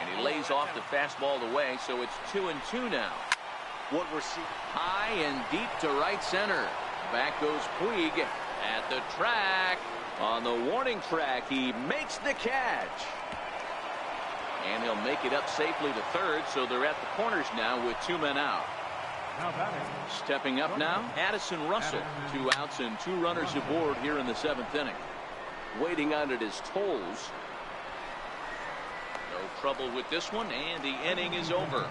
Speaker 1: And he lays off the fastball away, so it's 2-2 now.
Speaker 2: What we're seeing.
Speaker 1: High and deep to right center. Back goes Puig at the track. On the warning track, he makes the catch. And he'll make it up safely to third, so they're at the corners now with 2 men out. Stepping up now, Addison Russell. 2 outs and 2 runners aboard here in the 7th inning. Waiting out at his toes. No trouble with this one, and the inning is over.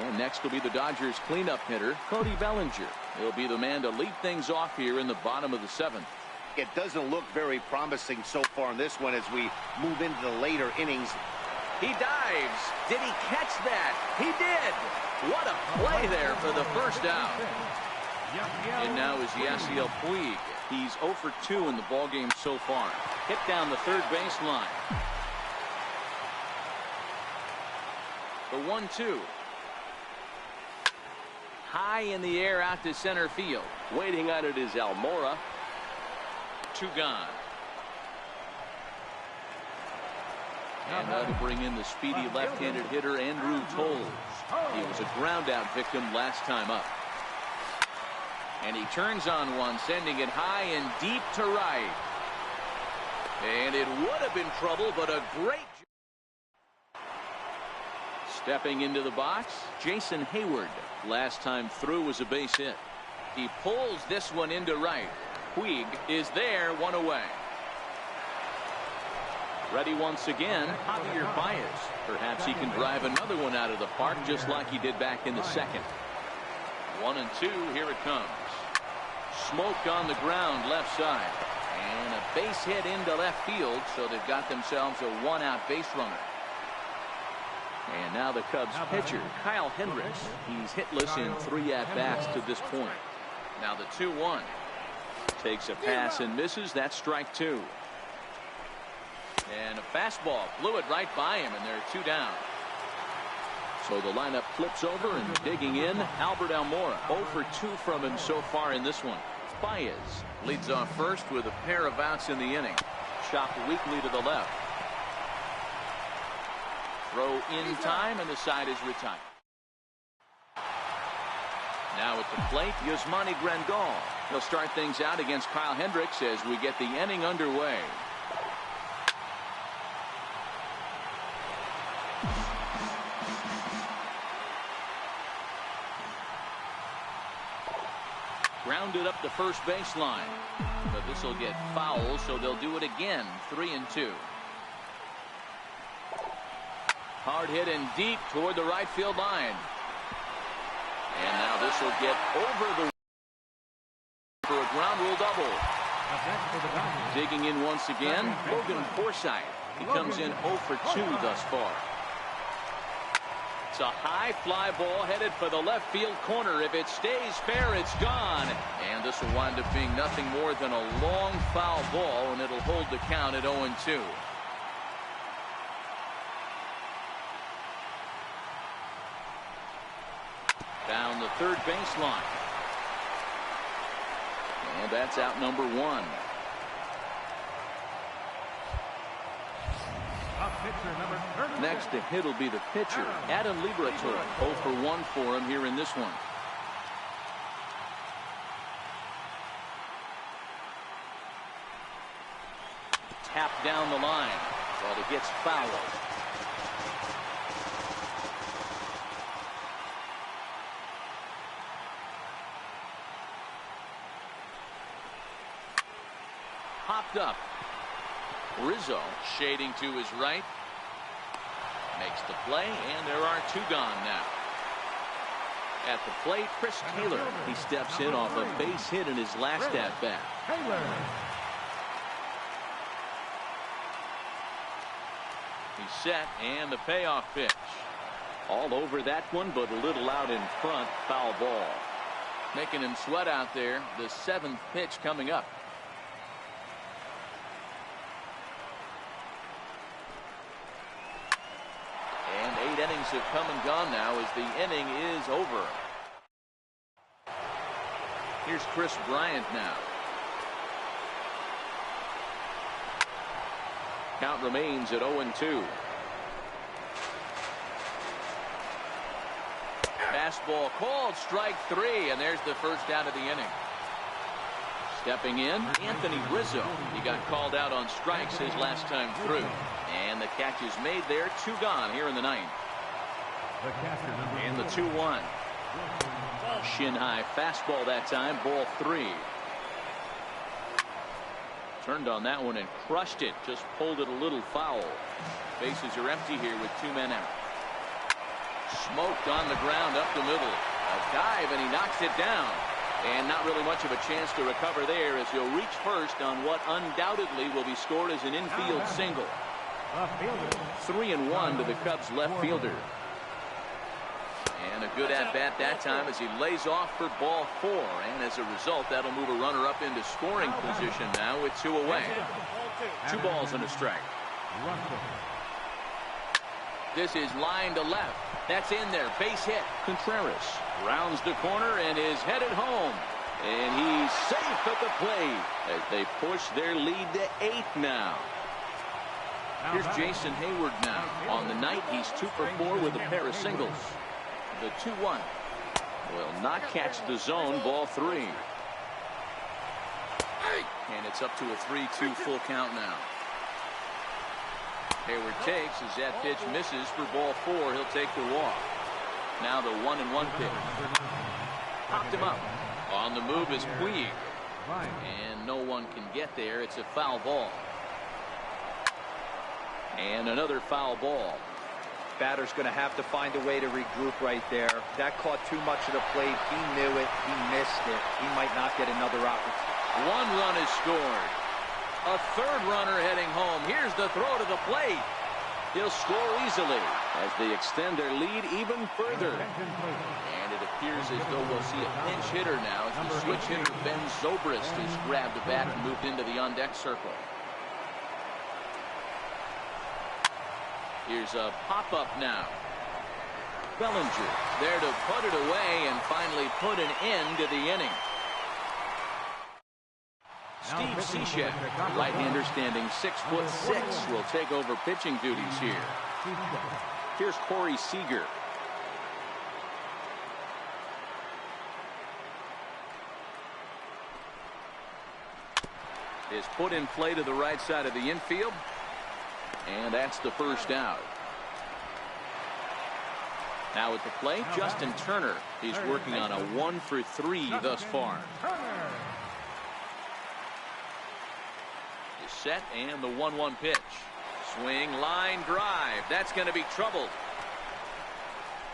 Speaker 1: And next will be the Dodgers cleanup hitter, Cody Bellinger. He'll be the man to lead things off here in the bottom of the 7th.
Speaker 2: It doesn't look very promising so far in this one as we move into the later innings.
Speaker 1: He dives. Did he catch that? He did. What a play there for the first out. And now is Yasiel Puig. He's 0 for 2 in the ballgame so far. Hit down the third baseline. The 1-2. High in the air out to center field. Waiting on it is Almora. 2 gone. And that'll bring in the speedy left-handed hitter Andrew Toles. He was a ground-out victim last time up. And he turns on one, sending it high and deep to right. And it would have been trouble, but a great job. Stepping into the box, Jason Hayward. Last time through was a base hit. He pulls this one into right. Puig is there, 1 away. Ready once again, Javier Baez. Perhaps he can drive another one out of the park just like he did back in the 2nd. 1-2, here it comes. Smoke on the ground left side. And a base hit into left field, so they've got themselves a 1-out base runner. And now the Cubs pitcher, Kyle Hendricks. He's hitless in 3 at-bats to this point. Now the 2-1. Takes a pass and misses. That's strike 2. And a fastball blew it right by him, and they're 2 down. So the lineup flips over, and digging in, Albert Almora. 0 for 2 from him so far in this one. Baez leads off first with a pair of outs in the inning. Chopped weakly to the left. Throw in time, and the side is retired. Now at the plate, Yasmani Grandal. He'll start things out against Kyle Hendricks as we get the inning underway. Grounded up the first baseline. But this will get foul, so they'll do it again. 3-2. Hard hit and deep toward the right field line. And now this will get over the for a ground rule double. Digging in once again, Logan Forsythe. He comes in 0 for 2 thus far. It's a high fly ball headed for the left field corner. If it stays fair, it's gone. And this will wind up being nothing more than a long foul ball, and it'll hold the count at 0-2. Down the third baseline. And that's out number 1. Next to hit will be the pitcher, Adam Liberatore. 0 for 1 for him here in this one. tapped down the line, but it gets fouled. Popped up. Rizzo shading to his right. Makes the play, and there are two gone now. At the plate, Chris Taylor. He steps in off a base hit in his last at-bat. He's set, and the payoff pitch. All over that one, but a little out in front. Foul ball. Making him sweat out there. The 7th pitch coming up. And 8 innings have come and gone now as the inning is over. Here's Chris Bryant now. Count remains at 0-2. Fastball called, strike 3, and there's the first out of the inning. Stepping in, Anthony Rizzo. He got called out on strikes his last time through. And the catch is made there. 2 gone here in the 9th. And the 2-1. Shin high fastball that time. Ball 3. Turned on that one and crushed it. Just pulled it a little foul. Bases are empty here with 2 men out. Smoked on the ground up the middle. A dive, and he knocks it down. And not really much of a chance to recover there as he'll reach first on what undoubtedly will be scored as an infield single. 3-1 to the Cubs left fielder. And a good at-bat that time as he lays off for ball 4. And as a result, that'll move a runner up into scoring position now with 2 away. 2 balls and a strike. This is line to left. That's in there. Base hit. Contreras rounds the corner and is headed home. And he's safe at the plate as they push their lead to 8 now. Here's Jason Hayward now. On the night, he's 2 for 4 with a pair of singles. The 2-1 will not catch the zone. Ball 3. And it's up to a 3-2 full count now. Hayward takes as that pitch misses for ball 4. He'll take the walk. Now the 1-1 pitch. Popped him up. On the move is Puig. And no one can get there. It's a foul ball. And another foul ball.
Speaker 4: Batter's going to have to find a way to regroup right there. That caught too much of the plate. He knew it. He missed it. He might not get another opportunity.
Speaker 1: 1 run is scored. A 3rd runner heading home. Here's the throw to the plate. He'll score easily as they extend their lead even further. And it appears as though we'll see a pinch hitter now as the switch hitter Ben Zobrist has grabbed the bat and moved into the on-deck circle. Here's a pop-up now. Bellinger there to put it away and finally put an end to the inning. Steve Cishek, right-hander standing 6'6", will take over pitching duties here. Here's Corey Seager. Is put in play to the right side of the infield. And that's the first out. Now at the plate, Justin Turner. He's working on a 1 for 3 thus far. Is set and the 1-1 pitch. Swing, line, drive. That's going to be trouble.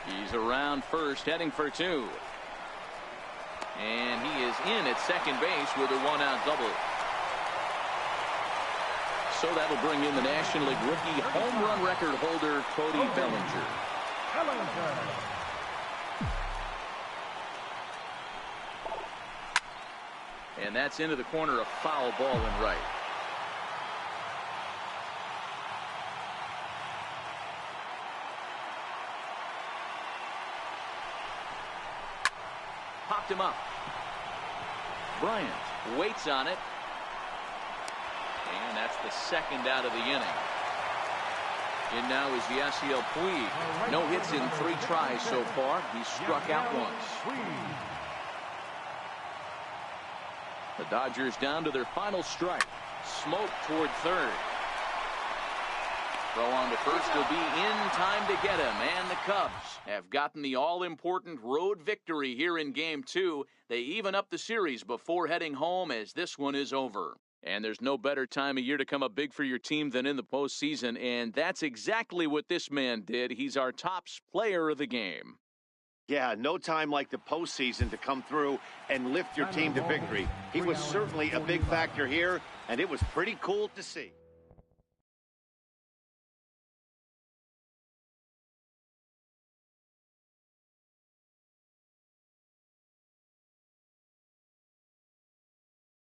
Speaker 1: He's around first, heading for 2. And he is in at second base with a 1-out double. So that'll bring in the National League rookie home run record holder, Cody Bellinger. And that's into the corner, a foul ball and right. Popped him up. Bryant waits on it. And that's the 2nd out of the inning. In now is Yasiel Puig. No hits in 3 tries so far. He's struck out once. The Dodgers down to their final strike. Smoke toward third. Throw on to first will be in time to get him, and the Cubs have gotten the all-important road victory here in Game 2. They even up the series before heading home as this one is over. And there's no better time of year to come up big for your team than in the postseason, and that's exactly what this man did. He's our top player of the game.
Speaker 2: Yeah, no time like the postseason to come through and lift your team to victory. He was certainly a big factor here, and it was pretty cool to see.